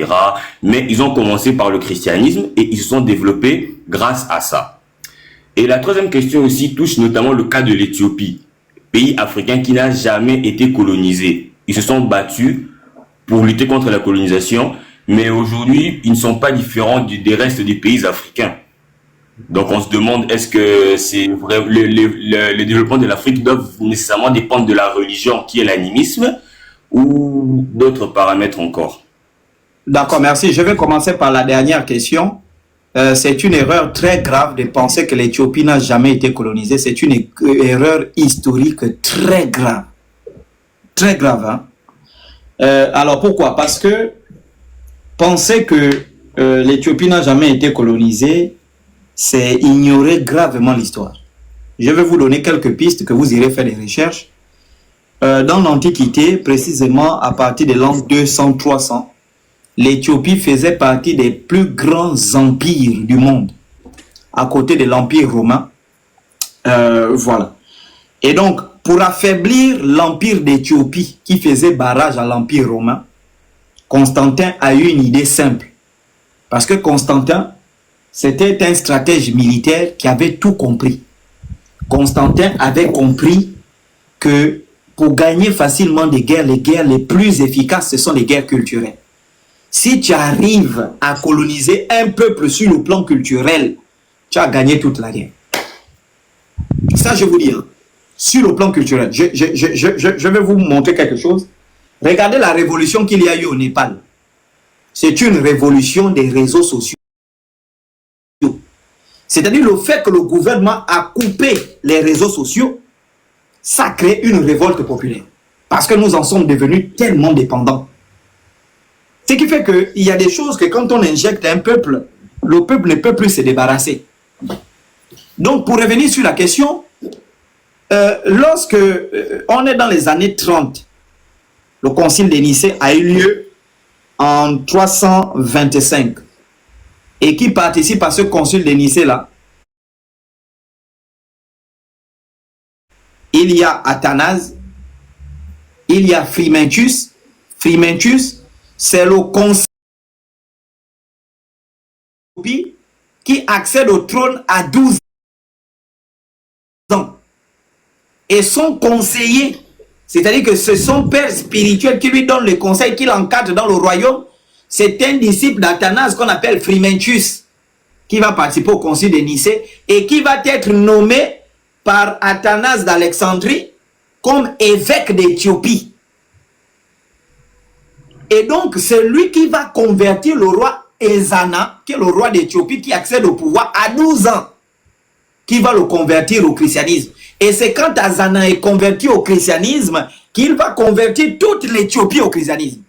Mais ils ont commencé par le christianisme et ils se sont développés grâce à ça. Et la troisième question aussi touche notamment le cas de l'Éthiopie, pays africain qui n'a jamais été colonisé. Ils se sont battus pour lutter contre la colonisation, mais aujourd'hui, ils ne sont pas différents des restes des pays africains. Donc on se demande, est-ce que c'est vrai, le développement de l'Afrique doit nécessairement dépendre de la religion qui est l'animisme ou d'autres paramètres encore? D'accord, merci. Je vais commencer par la dernière question. C'est une erreur très grave de penser que l'Éthiopie n'a jamais été colonisée. C'est une erreur historique très grave. Très grave. Hein? Alors pourquoi? Parce que penser que l'Éthiopie n'a jamais été colonisée, c'est ignorer gravement l'histoire. Je vais vous donner quelques pistes que vous irez faire des recherches. Dans l'Antiquité, précisément à partir de l'an 200-300, l'Éthiopie faisait partie des plus grands empires du monde, à côté de l'Empire romain. Voilà. Et donc, pour affaiblir l'Empire d'Éthiopie, qui faisait barrage à l'Empire romain, Constantin a eu une idée simple. Parce que Constantin, c'était un stratège militaire qui avait tout compris. Constantin avait compris que pour gagner facilement des guerres, les guerres les plus efficaces, ce sont les guerres culturelles. Si tu arrives à coloniser un peuple sur le plan culturel, tu as gagné toute la guerre. Ça, je vous dis, hein, sur le plan culturel. Je vais vous montrer quelque chose. Regardez la révolution qu'il y a eu au Népal. C'est une révolution des réseaux sociaux. C'est-à-dire le fait que le gouvernement a coupé les réseaux sociaux ça crée une révolte populaire. Parce que nous en sommes devenus tellement dépendants. Ce qui fait qu'il y a des choses que quand on injecte un peuple, le peuple ne peut plus se débarrasser. Donc, pour revenir sur la question, lorsque on est dans les années 30, le concile de Nicée a eu lieu en 325. Et qui participe à ce concile de Nicée-là? Il y a Athanase, il y a Frumentius. Frumentius, c'est le concile qui accède au trône à 12 ans. Et son conseiller, c'est-à-dire que c'est son père spirituel qui lui donne le conseil, qui l'encadre dans le royaume, c'est un disciple d'Athanase qu'on appelle Frumentius, qui va participer au concile de Nicée et qui va être nommé par Athanase d'Alexandrie comme évêque d'Éthiopie. Et donc, c'est lui qui va convertir le roi Ezana, qui est le roi d'Éthiopie, qui accède au pouvoir à 12 ans, qui va le convertir au christianisme. Et c'est quand Ezana est converti au christianisme qu'il va convertir toute l'Éthiopie au christianisme.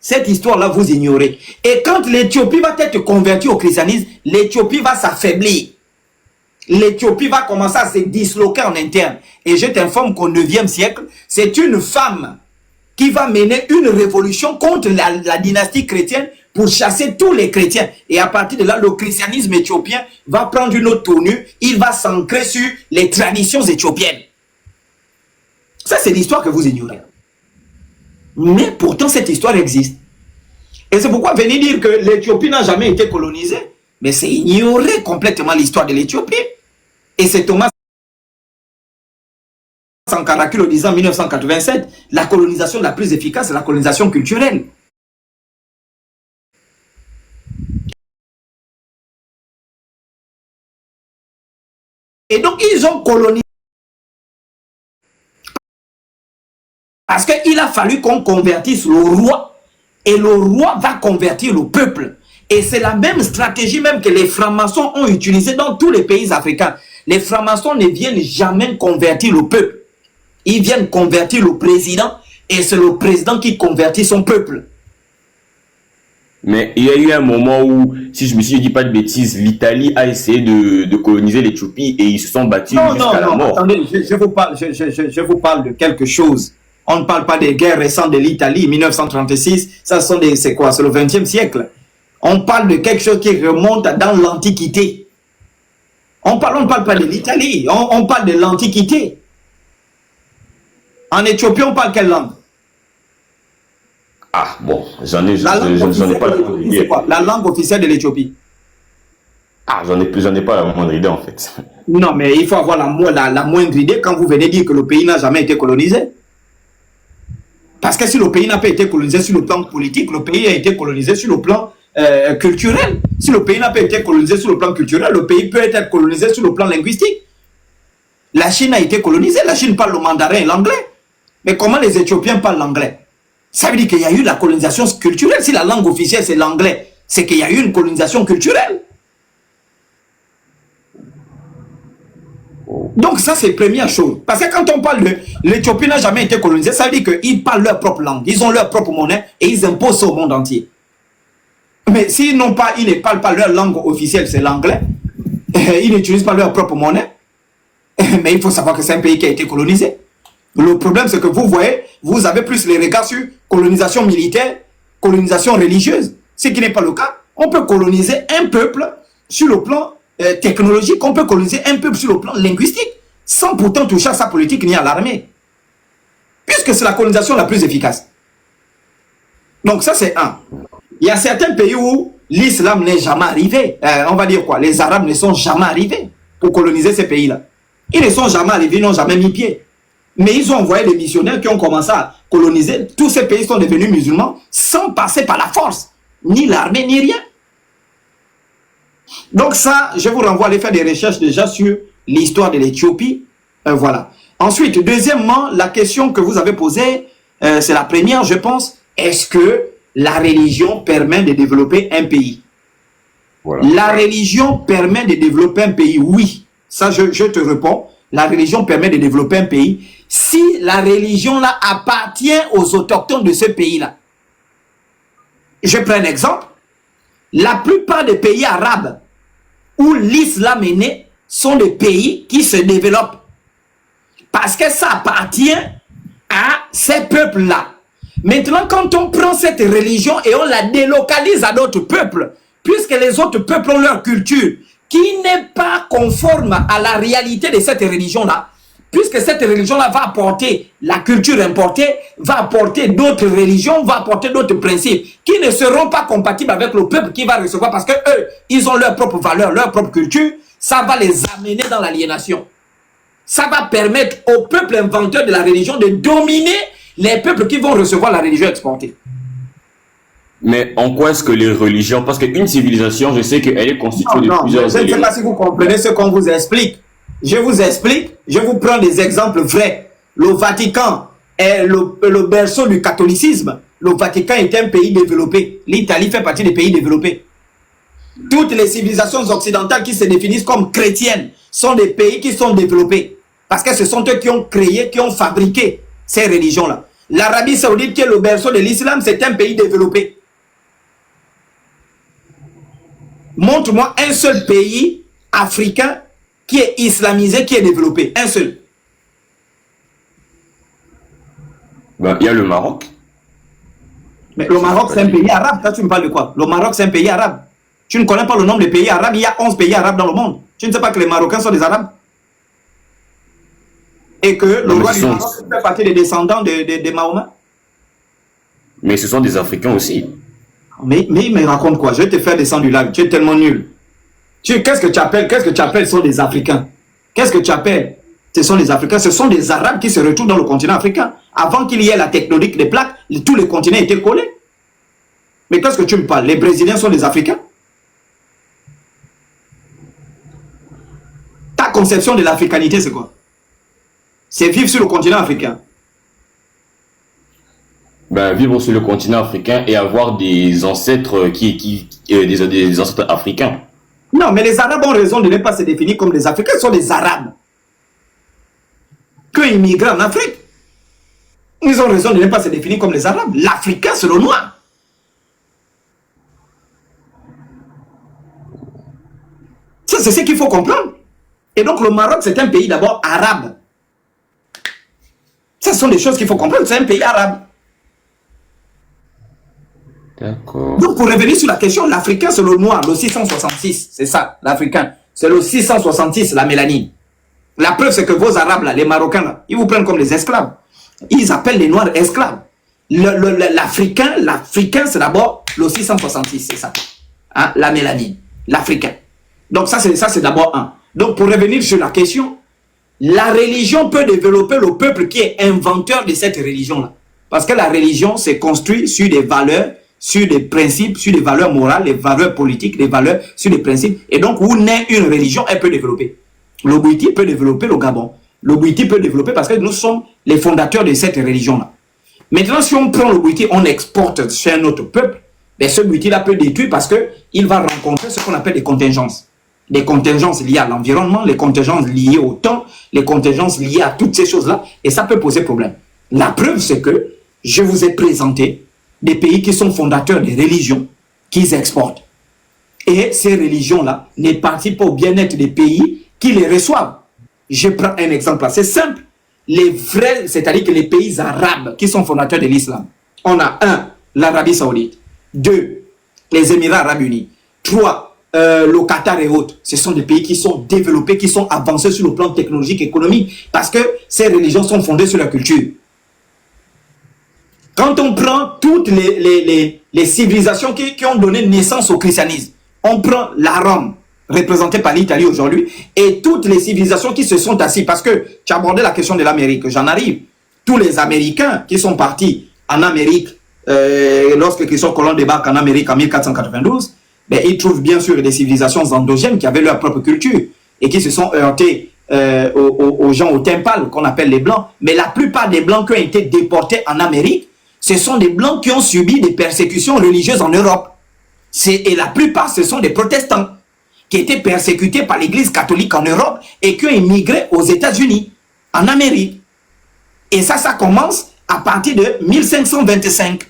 Cette histoire-là, vous ignorez. Et quand l'Éthiopie va être convertie au christianisme, l'Éthiopie va s'affaiblir. L'Éthiopie va commencer à se disloquer en interne. Et je t'informe qu'au 9e siècle, c'est une femme qui va mener une révolution contre la dynastie chrétienne pour chasser tous les chrétiens. Et à partir de là, le christianisme éthiopien va prendre une autre tournure. Il va s'ancrer sur les traditions éthiopiennes. Ça, c'est l'histoire que vous ignorez. Mais pourtant, cette histoire existe. Et c'est pourquoi venir dire que l'Éthiopie n'a jamais été colonisée, mais c'est ignorer complètement l'histoire de l'Éthiopie. Et c'est Thomas Sankara qui le disait en 1987, la colonisation la plus efficace, c'est la colonisation culturelle. Et donc, ils ont colonisé. Parce qu'il a fallu qu'on convertisse le roi. Et le roi va convertir le peuple. Et c'est la même stratégie même que les francs-maçons ont utilisée dans tous les pays africains. Les francs-maçons ne viennent jamais convertir le peuple. Ils viennent convertir le président. Et c'est le président qui convertit son peuple. Mais il y a eu un moment où, si je me dis pas de bêtises, l'Italie a essayé de coloniser l'Éthiopie et ils se sont battus jusqu'à la mort. Attendez, je vous parle de quelque chose. On ne parle pas des guerres récentes de l'Italie, 1936, ça c'est quoi? C'est le 20e siècle. On parle de quelque chose qui remonte dans l'Antiquité. On ne parle pas de l'Italie, on parle de l'Antiquité. En Éthiopie, on parle quelle langue? Ah bon, j'en ai pas la langue officielle de l'Éthiopie. Ah, j'en ai pas la moindre idée en fait. Non, mais il faut avoir la moindre idée quand vous venez dire que le pays n'a jamais été colonisé. Parce que si le pays n'a pas été colonisé sur le plan politique, le pays a été colonisé sur le plan culturel. Si le pays n'a pas été colonisé sur le plan culturel, le pays peut être colonisé sur le plan linguistique. La Chine a été colonisée, la Chine parle le mandarin et l'anglais. Mais comment les Éthiopiens parlent l'anglais? Ça veut dire qu'il y a eu la colonisation culturelle. Si la langue officielle c'est l'anglais, c'est qu'il y a eu une colonisation culturelle. Donc ça c'est la première chose. Parce que quand on parle de l'Éthiopie n'a jamais été colonisée, ça veut dire qu'ils parlent leur propre langue, ils ont leur propre monnaie et ils imposent ça au monde entier. Mais s'ils n'ont pas, ils ne parlent pas leur langue officielle, c'est l'anglais, ils n'utilisent pas leur propre monnaie, mais il faut savoir que c'est un pays qui a été colonisé. Le problème c'est que vous voyez, vous avez plus les regards sur colonisation militaire, colonisation religieuse, ce qui n'est pas le cas. On peut coloniser un peuple sur le plan technologique, on peut coloniser un peuple sur le plan linguistique, sans pourtant toucher à sa politique ni à l'armée. Puisque c'est la colonisation la plus efficace. Donc ça c'est un. Il y a certains pays où l'islam n'est jamais arrivé. On va dire quoi? Les Arabes ne sont jamais arrivés pour coloniser ces pays-là. Ils ne sont jamais arrivés, ils n'ont jamais mis pied. Mais ils ont envoyé des missionnaires qui ont commencé à coloniser. Tous ces pays sont devenus musulmans sans passer par la force. Ni l'armée, ni rien. Donc ça, je vous renvoie à aller faire des recherches déjà sur l'histoire de l'Éthiopie. Voilà. Ensuite, deuxièmement, la question que vous avez posée, c'est la première, je pense. Est-ce que la religion permet de développer un pays? Voilà. La religion permet de développer un pays, oui. Ça, je te réponds. la religion permet de développer un pays si la religion là appartient aux autochtones de ce pays-là. Je prends un exemple. La plupart des pays arabes où l'islam est né sont des pays qui se développent parce que ça appartient à ces peuples-là. Maintenant, quand on prend cette religion et on la délocalise à d'autres peuples, puisque les autres peuples ont leur culture qui n'est pas conforme à la réalité de cette religion-là, puisque cette religion-là va apporter la culture importée, va apporter d'autres religions, va apporter d'autres principes qui ne seront pas compatibles avec le peuple qui va recevoir parce que eux, ils ont leur propre valeur, leur propre culture, ça va les amener dans l'aliénation. Ça va permettre au peuple inventeur de la religion de dominer les peuples qui vont recevoir la religion exportée. Mais en quoi est-ce que les religions, parce qu'une civilisation, je sais qu'elle est constituée de plusieurs éléments. Je ne sais pas si vous comprenez ce qu'on vous explique. Je vous explique, je vous prends des exemples vrais. Le Vatican est le berceau du catholicisme. Le Vatican est un pays développé. L'Italie fait partie des pays développés. Toutes les civilisations occidentales qui se définissent comme chrétiennes sont des pays qui sont développés. Parce que ce sont eux qui ont créé, qui ont fabriqué ces religions-là. L'Arabie Saoudite, qui est le berceau de l'islam, c'est un pays développé. Montre-moi un seul pays africain qui est islamisé, qui est développé. Un seul. Ben, il y a le Maroc. Mais le Maroc, c'est un pays arabe. Toi, tu me parles de quoi? Le Maroc, c'est un pays arabe. Tu ne connais pas le nombre de pays arabes. Il y a 11 pays arabes dans le monde. Tu ne sais pas que les Marocains sont des arabes? Et que le roi du Maroc fait partie des descendants de Mahomet? Mais ce sont des Africains aussi. Mais il me raconte quoi? Je vais te faire descendre du lac. Tu es tellement nul. Qu'est-ce que tu appelles sont des Africains? Qu'est-ce que tu appelles? Ce sont des Africains. Ce sont des Arabes qui se retrouvent dans le continent africain. Avant qu'il y ait la tectonique des plaques, tous les continents étaient collés. Mais qu'est-ce que tu me parles? Les Brésiliens sont des Africains? Ta conception de l'africanité, c'est quoi? C'est vivre sur le continent africain. Ben, vivre sur le continent africain et avoir des ancêtres des ancêtres africains. Non, mais les Arabes ont raison de ne pas se définir comme des Africains, ils sont des Arabes. Que immigrés en Afrique. Ils ont raison de ne pas se définir comme les Arabes. L'Africain, c'est le noir. Ça, c'est ce qu'il faut comprendre. Et donc, le Maroc, c'est un pays d'abord arabe. Ça, ce sont des choses qu'il faut comprendre. C'est un pays arabe. D'accord. Donc, pour revenir sur la question, l'Africain, c'est le noir, le 666. C'est ça, l'Africain. C'est le 666, la mélanine. La preuve, c'est que vos Arabes, là, les Marocains, là, ils vous prennent comme des esclaves. Ils appellent les Noirs esclaves. L'Africain, c'est d'abord le 666, c'est ça. Hein, la mélanine, l'Africain. Donc, ça, c'est d'abord un. Donc, pour revenir sur la question, la religion peut développer le peuple qui est inventeur de cette religion-là. Parce que la religion s'est construite sur des valeurs, sur des principes, sur des valeurs morales, des valeurs politiques, des valeurs sur des principes. Et donc, où naît une religion, elle peut développer. Le Bouiti peut développer le Gabon. Le Bouiti peut développer parce que nous sommes les fondateurs de cette religion-là. Maintenant, si on prend le Bouiti, on exporte chez un autre peuple, ben ce Bouiti-là peut détruire parce qu'il va rencontrer ce qu'on appelle des contingences. Des contingences liées à l'environnement, les contingences liées au temps, les contingences liées à toutes ces choses-là. Et ça peut poser problème. La preuve, c'est que je vous ai présenté des pays qui sont fondateurs des religions qu'ils exportent. Et ces religions-là ne participent pas au bien-être des pays qui les reçoivent. Je prends un exemple assez simple. Les vrais, c'est-à-dire que les pays arabes qui sont fondateurs de l'islam. On a 1, l'Arabie Saoudite. 2, les Émirats Arabes Unis. 3, le Qatar et autres. Ce sont des pays qui sont développés, qui sont avancés sur le plan technologique et économique parce que ces religions sont fondées sur la culture. Quand on prend toutes les civilisations qui ont donné naissance au christianisme, on prend la Rome, représentée par l'Italie aujourd'hui, et toutes les civilisations qui se sont assises, parce que tu as abordé la question de l'Amérique, j'en arrive. Tous les Américains qui sont partis en Amérique, lorsque Christophe Colomb débarque en Amérique en 1492, ben, ils trouvent bien sûr des civilisations endogènes qui avaient leur propre culture, et qui se sont heurtés aux gens au Tempal, qu'on appelle les Blancs. Mais la plupart des Blancs qui ont été déportés en Amérique, ce sont des Blancs qui ont subi des persécutions religieuses en Europe. Et la plupart, ce sont des protestants. qui étaient persécutés par l'Église catholique en Europe et qui ont immigré aux États-Unis, en Amérique. Et ça commence à partir de 1525,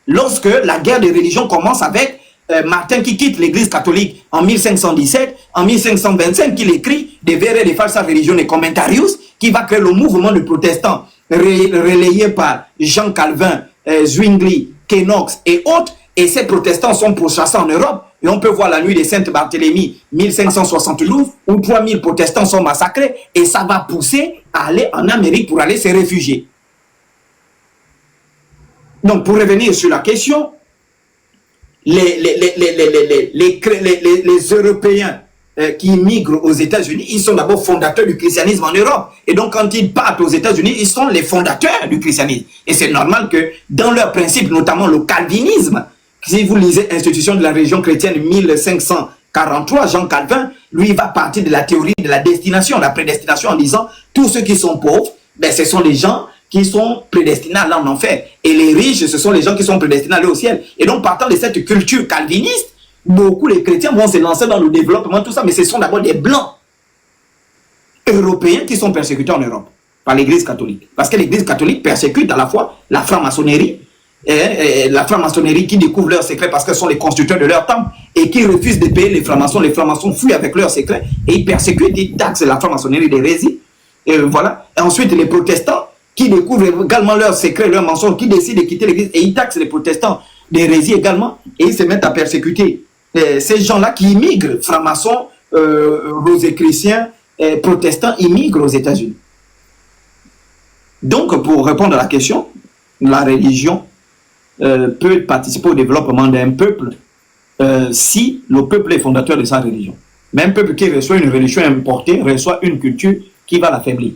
lorsque la guerre de religion commence avec Martin qui quitte l'Église catholique en 1517, en 1525, qu'il écrit De vere de falsa religione commentarius, qui va créer le mouvement de protestants relayé par Jean Calvin, Zwingli, Knox et autres. Et ces protestants sont pourchassés en Europe. Et on peut voir la nuit de Sainte-Barthélemy, 1572, où 3000 protestants sont massacrés. Et ça va pousser à aller en Amérique pour aller se réfugier. Donc, pour revenir sur la question, les Européens qui migrent aux États-Unis, ils sont d'abord fondateurs du christianisme en Europe. Et donc, quand ils partent aux États-Unis, ils sont les fondateurs du christianisme. Et c'est normal que dans leurs principes, notamment le calvinisme, si vous lisez Institution de la religion chrétienne 1543, Jean Calvin, lui, il va partir de la théorie de la destination, la prédestination, en disant tous ceux qui sont pauvres, ben, ce sont les gens qui sont prédestinés à aller en enfer. Et les riches, ce sont les gens qui sont prédestinés à aller au ciel. Et donc, partant de cette culture calviniste, beaucoup les chrétiens vont se lancer dans le développement, tout ça, mais ce sont d'abord des blancs européens qui sont persécutés en Europe par l'Église catholique. Parce que l'Église catholique persécute à la fois la franc-maçonnerie, la franc-maçonnerie qui découvre leurs secrets parce que ce sont les constructeurs de leur temple et qui refusent de payer les francs-maçons fuient avec leurs secrets et ils persécutent, ils taxent la franc-maçonnerie d'hérésie. Et voilà. Et ensuite, les protestants qui découvrent également leurs secrets, leurs mensonges, qui décident de quitter l'église et ils taxent les protestants d'hérésie également et ils se mettent à persécuter ces gens-là qui immigrent, francs-maçons, rosicruciens, protestants immigrent aux États-Unis. Donc, pour répondre à la question, la religion peut participer au développement d'un peuple si le peuple est fondateur de sa religion. Mais un peuple qui reçoit une religion importée reçoit une culture qui va l'affaiblir.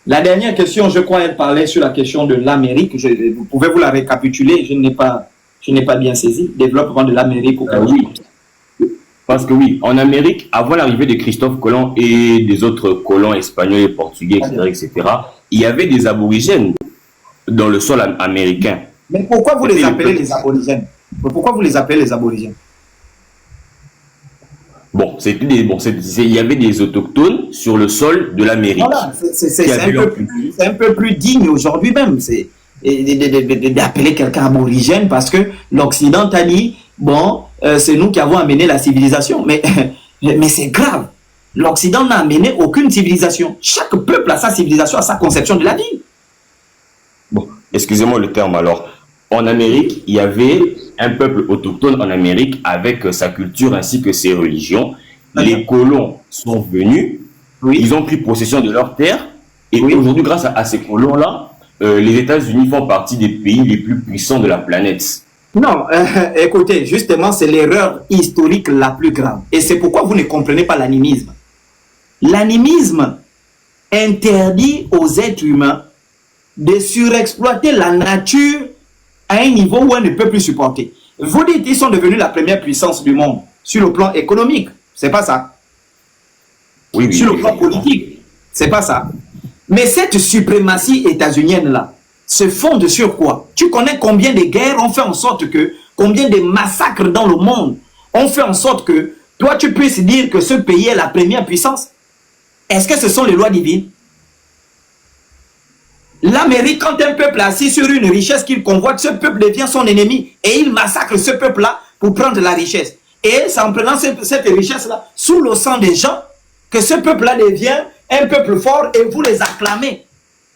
La dernière question, je crois, elle parlait sur la question de l'Amérique. Vous pouvez vous la récapituler, je n'ai pas bien saisi. Développement de l'Amérique au oui. Parce que oui, en Amérique, avant l'arrivée de Christophe Colomb et des autres colons espagnols et portugais, etc., il y avait des aborigènes dans le sol américain. Mais pourquoi vous les appelez les aborigènes? Pourquoi vous les appelez les aborigènes? Bon, il y avait des autochtones sur le sol de l'Amérique. Voilà, c'est un peu plus digne aujourd'hui même. C'est d'appeler quelqu'un aborigène parce que l'Occident a dit, bon, c'est nous qui avons amené la civilisation. Mais c'est grave. L'Occident n'a amené aucune civilisation. Chaque peuple a sa civilisation, a sa conception de la vie. Bon, excusez-moi le terme alors. En Amérique, il y avait un peuple autochtone en Amérique avec sa culture ainsi que ses religions. Les colons sont venus, oui. Ils ont pris possession de leurs terres et oui. Aujourd'hui, grâce à ces colons-là, les États-Unis font partie des pays les plus puissants de la planète. Non, écoutez, justement, c'est l'erreur historique la plus grave. Et c'est pourquoi vous ne comprenez pas l'animisme. L'animisme interdit aux êtres humains de surexploiter la nature à un niveau où elle ne peut plus supporter. Vous dites qu'ils sont devenus la première puissance du monde sur le plan économique. C'est pas ça. Oui, sur le plan politique. C'est pas ça. Mais cette suprématie états-unienne-là se fonde sur quoi? Tu connais combien de guerres ont fait en sorte que, combien de massacres dans le monde ont fait en sorte que toi tu puisses dire que ce pays est la première puissance? Est-ce que ce sont les lois divines? L'Amérique, quand un peuple est assis sur une richesse qu'il convoite, ce peuple devient son ennemi et il massacre ce peuple-là pour prendre la richesse. Et c'est en prenant cette richesse-là sous le sang des gens que ce peuple-là devient un peuple fort et vous les acclamez.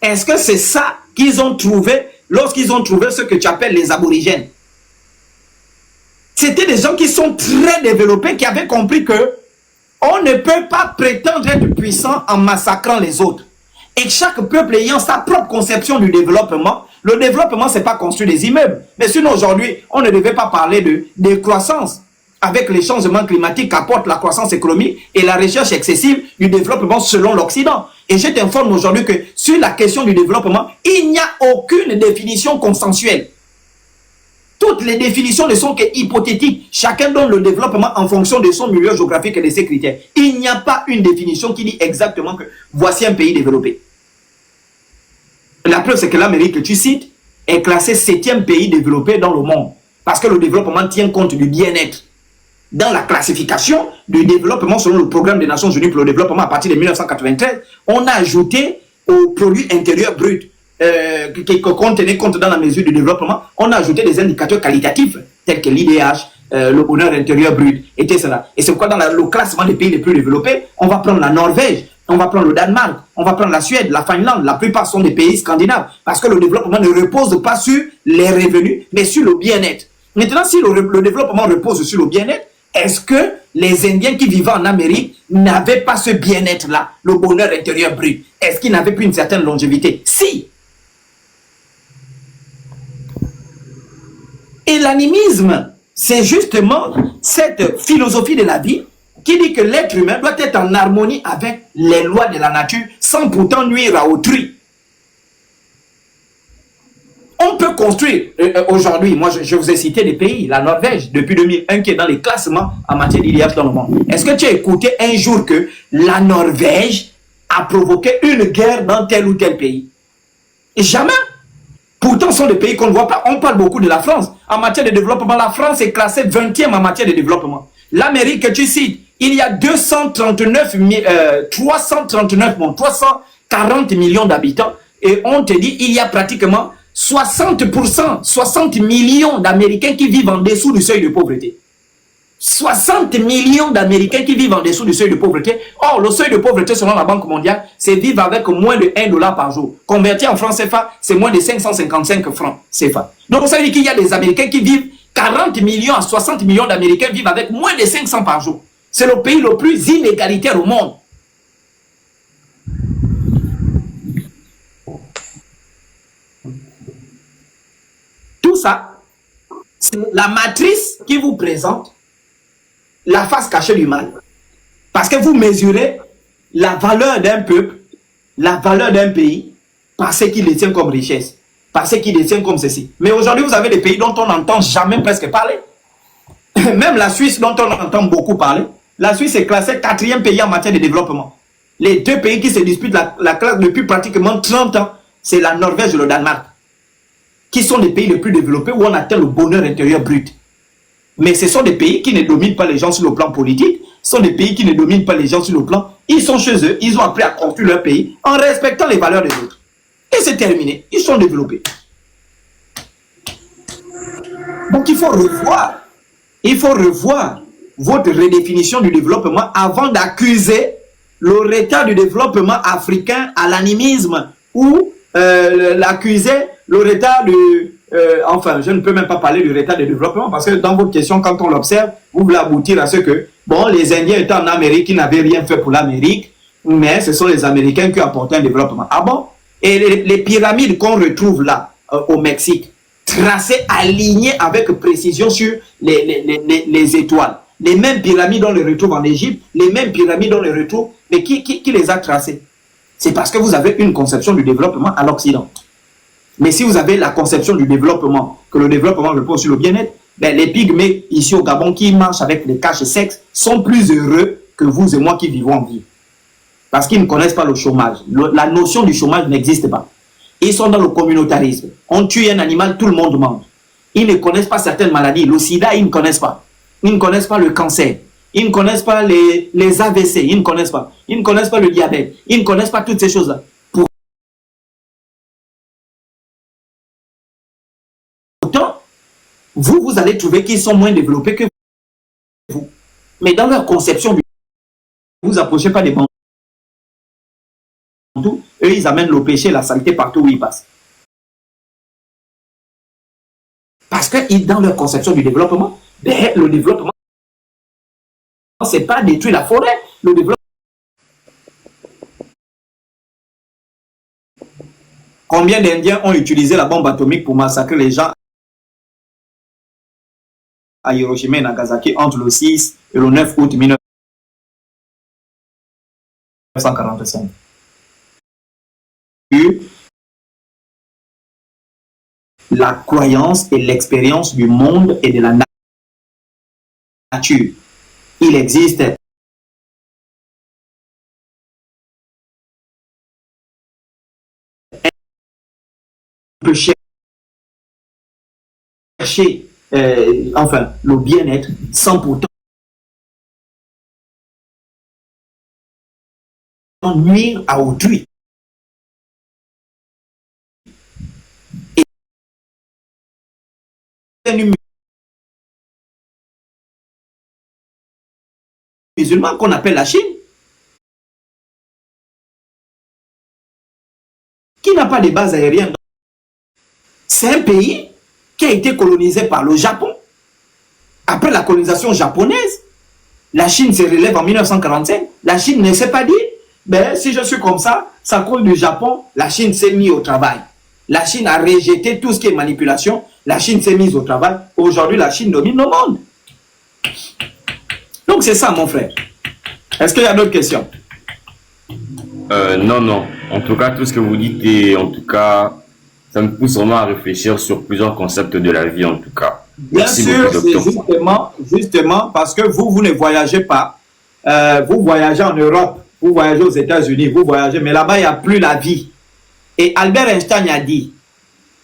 Est-ce que c'est ça qu'ils ont trouvé lorsqu'ils ont trouvé ce que tu appelles les aborigènes? C'était des gens qui sont très développés, qui avaient compris que on ne peut pas prétendre être puissant en massacrant les autres. Et chaque peuple ayant sa propre conception du développement, le développement, c'est pas construire des immeubles. Mais sinon, aujourd'hui, on ne devait pas parler de croissance. Avec les changements climatiques qu'apporte la croissance économique et la recherche excessive du développement selon l'Occident. Et je t'informe aujourd'hui que sur la question du développement, il n'y a aucune définition consensuelle. Toutes les définitions ne sont que hypothétiques. Chacun donne le développement en fonction de son milieu géographique et de ses critères. Il n'y a pas une définition qui dit exactement que voici un pays développé. La preuve, c'est que l'Amérique que tu cites est classée 7e pays développé dans le monde. Parce que le développement tient compte du bien-être. dans la classification du développement selon le programme des Nations Unies pour le développement à partir de 1993, on a ajouté au produit intérieur brut qu'on tenait compte dans la mesure du développement, on a ajouté des indicateurs qualitatifs tels que l'IDH, le bonheur intérieur brut, etc. Et c'est pourquoi dans le classement des pays les plus développés, on va prendre la Norvège, on va prendre le Danemark, on va prendre la Suède, la Finlande, la plupart sont des pays scandinaves, parce que le développement ne repose pas sur les revenus, mais sur le bien-être. Maintenant, si le développement repose sur le bien-être, est-ce que les Indiens qui vivaient en Amérique n'avaient pas ce bien-être-là, le bonheur intérieur brut? Est-ce qu'ils n'avaient plus une certaine longévité? Si. Et l'animisme, c'est justement cette philosophie de la vie qui dit que l'être humain doit être en harmonie avec les lois de la nature sans pourtant nuire à autrui. On peut construire, aujourd'hui, moi je vous ai cité des pays, la Norvège, depuis 2001, qui est dans les classements en matière d'IDH dans le monde. Est-ce que tu as écouté un jour que la Norvège a provoqué une guerre dans tel ou tel pays? Jamais. Pourtant, ce sont des pays qu'on ne voit pas. On parle beaucoup de la France. En matière de développement, la France est classée 20e en matière de développement. L'Amérique que tu cites, il y a 340 millions d'habitants et on te dit il y a pratiquement 60%, 60 millions d'Américains qui vivent en dessous du seuil de pauvreté. 60 millions d'Américains qui vivent en dessous du seuil de pauvreté. Or, le seuil de pauvreté, selon la Banque mondiale, c'est vivre avec moins de 1 dollar par jour. Converti en francs CFA, c'est moins de 555 francs CFA. Donc, ça veut dire qu'il y a des Américains qui vivent, 40 millions à 60 millions d'Américains vivent avec moins de 500 par jour. C'est le pays le plus inégalitaire au monde. Tout ça, c'est la matrice qui vous présente la face cachée du mal. Parce que vous mesurez la valeur d'un peuple, la valeur d'un pays, par ce qu'il détient comme richesse, par ce qu'il détient comme ceci. Mais aujourd'hui, vous avez des pays dont on n'entend jamais presque parler. Même la Suisse, dont on entend beaucoup parler, la Suisse est classée 4e pays en matière de développement. Les deux pays qui se disputent la classe depuis pratiquement 30 ans, c'est la Norvège et le Danemark, qui sont les pays les plus développés où on atteint le bonheur intérieur brut. Mais ce sont des pays qui ne dominent pas les gens sur le plan politique, ce sont des pays qui ne dominent pas les gens sur le plan. Ils sont chez eux, ils ont appris à construire leur pays en respectant les valeurs des autres. Et c'est terminé, ils sont développés. Donc il faut revoir votre redéfinition du développement avant d'accuser le retard du développement africain à l'animisme ou l'accuser le retard du... enfin, je ne peux même pas parler du retard de développement parce que dans votre question, quand on l'observe, vous voulez aboutir à ce que, bon, les Indiens étaient en Amérique, ils n'avaient rien fait pour l'Amérique, mais ce sont les Américains qui ont apporté un développement. Ah bon? Et les pyramides qu'on retrouve là, au Mexique, tracées, alignées avec précision sur les étoiles. Les mêmes pyramides, on les retrouve en Égypte, les mêmes pyramides, on les retrouve, mais qui les a tracées? C'est parce que vous avez une conception du développement à l'Occident. Mais si vous avez la conception du développement, que le développement repose sur le bien-être, ben les pygmées ici au Gabon qui marchent avec les caches sexes sont plus heureux que vous et moi qui vivons en ville. Parce qu'ils ne connaissent pas le chômage. La notion du chômage n'existe pas. Ils sont dans le communautarisme. On tue un animal, tout le monde mange. Ils ne connaissent pas certaines maladies. Le sida, ils ne connaissent pas. Ils ne connaissent pas le cancer. Ils ne connaissent pas les AVC. Ils ne connaissent pas. Ils ne connaissent pas le diabète. Ils ne connaissent pas toutes ces choses-là. Pourtant, vous allez trouver qu'ils sont moins développés que vous. Mais dans leur conception, vous approchez pas des bantous. Eux, ils amènent le péché, la saleté partout où ils passent. Parce que dans leur conception du développement, ben, le développement, c'est pas détruire la forêt. Le développement. Combien d'Indiens ont utilisé la bombe atomique pour massacrer les gens à Hiroshima et Nagasaki entre le 6 et le 9 août 1945? La croyance et l'expérience du monde et de la nature. Il existe on peut chercher enfin le bien-être sans pourtant nuire à autrui. Et un musulman qu'on appelle la Chine, qui n'a pas de base aérienne. C'est un pays qui a été colonisé par le Japon. Après la colonisation japonaise, la Chine se relève en 1945. La Chine ne s'est pas dit, ben, si je suis comme ça, c'est à cause du Japon, la Chine s'est mise au travail. La Chine a rejeté tout ce qui est manipulation. La Chine s'est mise au travail. Aujourd'hui, la Chine domine le monde. Donc, c'est ça, mon frère. Est-ce qu'il y a d'autres questions? Non, non. En tout cas, tout ce que vous dites, et en tout cas, ça me pousse vraiment à réfléchir sur plusieurs concepts de la vie, en tout cas. Bien Merci sûr, beaucoup, c'est docteur. justement parce que vous ne voyagez pas. Vous voyagez en Europe, vous voyagez aux États-Unis, vous voyagez, mais là-bas, il n'y a plus la vie. Et Albert Einstein a dit,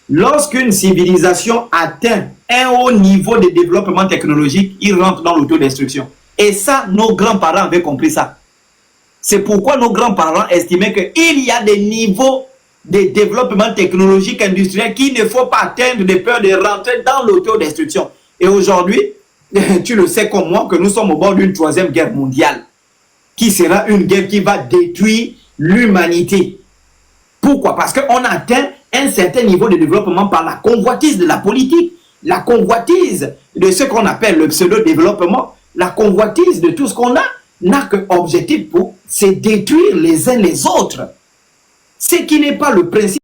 lorsqu'une civilisation atteint un haut niveau de développement technologique, il rentre dans l'autodestruction. Et ça, nos grands-parents avaient compris ça. C'est pourquoi nos grands-parents estimaient qu'il y a des niveaux de développement technologique industriel qu'il ne faut pas atteindre de peur de rentrer dans l'autodestruction. Et aujourd'hui, tu le sais comme moi que nous sommes au bord d'une 3e guerre mondiale qui sera une guerre qui va détruire l'humanité. Pourquoi? Parce qu'on atteint un certain niveau de développement par la convoitise de la politique, la convoitise de ce qu'on appelle le pseudo-développement, la convoitise de tout ce qu'on a, n'a que objectif pour se détruire les uns les autres. Ce qui n'est pas le principe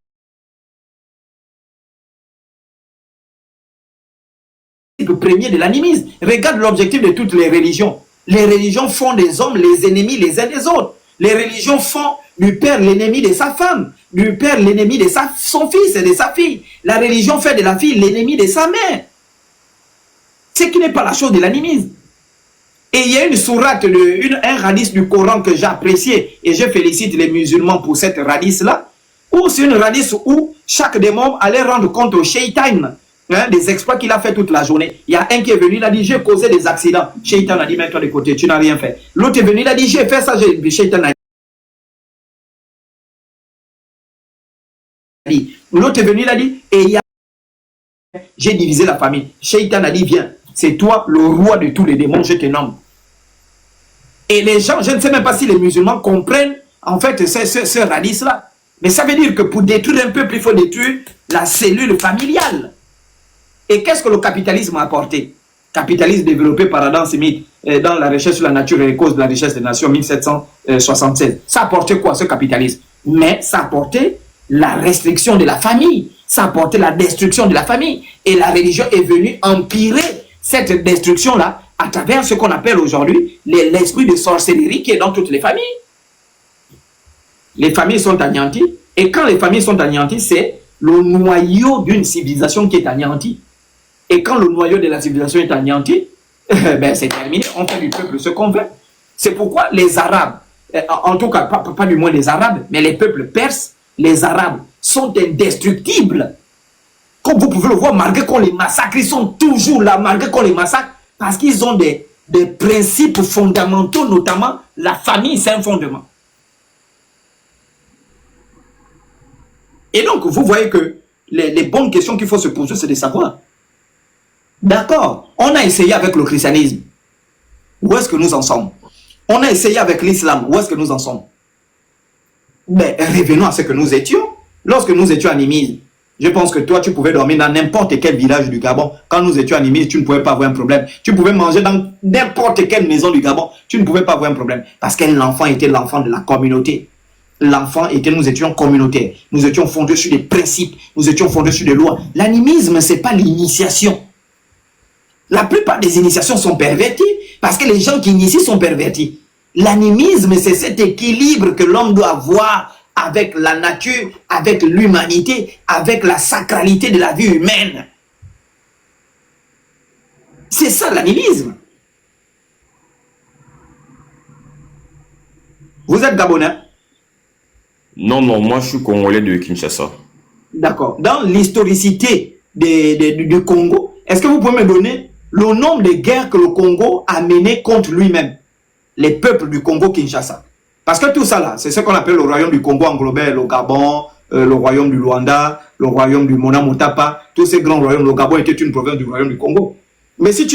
premier de l'animisme. Regarde l'objectif de toutes les religions. Les religions font des hommes les ennemis les uns des autres. Les religions font du père l'ennemi de sa femme, du père l'ennemi de son fils et de sa fille. La religion fait de la fille l'ennemi de sa mère. Ce qui n'est pas la chose de l'animisme. Et il y a une sourate, un hadith du Coran que j'ai apprécié, et je félicite les musulmans pour cette hadith-là, où c'est une hadith où chaque démon allait rendre compte au shaitan, des exploits qu'il a fait toute la journée. Il y a un qui est venu, il a dit, j'ai causé des accidents. Shaitan a dit, mets-toi de côté, tu n'as rien fait. L'autre est venu, il a dit, j'ai fait ça, shaitan a dit. L'autre est venu, il a dit, et j'ai divisé la famille. Shaitan a dit, viens, c'est toi le roi de tous les démons, je te nomme. Et les gens, je ne sais même pas si les musulmans comprennent en fait ce hadith-là. Mais ça veut dire que pour détruire un peuple, il faut détruire la cellule familiale. Et qu'est-ce que le capitalisme a apporté? Capitalisme développé par Adam Smith dans la recherche sur la nature et les causes de la richesse des nations 1776. Ça a apporté quoi, ce capitalisme? Mais ça a apporté la restriction de la famille. Ça a apporté la destruction de la famille. Et la religion est venue empirer cette destruction-là à travers ce qu'on appelle aujourd'hui l'esprit de sorcellerie qui est dans toutes les familles. Les familles sont anéanties. Et quand les familles sont anéanties, c'est le noyau d'une civilisation qui est anéanti. Et quand le noyau de la civilisation est anéanti, ben c'est terminé. On fait du peuple ce qu'on veut. C'est pourquoi les Arabes, en tout cas pas du moins les Arabes, mais les peuples perses, les Arabes sont indestructibles. Comme vous pouvez le voir, malgré qu'on les massacre, ils sont toujours là, malgré qu'on les massacre, parce qu'ils ont des principes fondamentaux, notamment la famille, c'est un fondement. Et donc, vous voyez que les bonnes questions qu'il faut se poser, c'est de savoir. D'accord, on a essayé avec le christianisme. Où est-ce que nous en sommes? On a essayé avec l'islam. Où est-ce que nous en sommes? Mais revenons à ce que nous étions. Lorsque nous étions animistes, je pense que toi, tu pouvais dormir dans n'importe quel village du Gabon. Quand nous étions animistes, tu ne pouvais pas avoir un problème. Tu pouvais manger dans n'importe quelle maison du Gabon. Tu ne pouvais pas avoir un problème. Parce que l'enfant était l'enfant de la communauté. L'enfant était, nous étions communautaires. Nous étions fondés sur des principes. Nous étions fondés sur des lois. L'animisme, ce n'est pas l'initiation. La plupart des initiations sont perverties parce que les gens qui initient sont pervertis. L'animisme, c'est cet équilibre que l'homme doit avoir avec la nature, avec l'humanité, avec la sacralité de la vie humaine. C'est ça l'animisme. Vous êtes Gabonais? Non, non, moi je suis Congolais de Kinshasa. D'accord. Dans l'historicité du Congo, est-ce que vous pouvez me donner le nombre de guerres que le Congo a menées contre lui-même? Les peuples du Congo-Kinshasa. Parce que tout ça là, c'est ce qu'on appelle le royaume du Congo englobait le Gabon, le royaume du Luanda, le royaume du Mona Motapa, tous ces grands royaumes. Le Gabon était une province du royaume du Congo. Mais si tu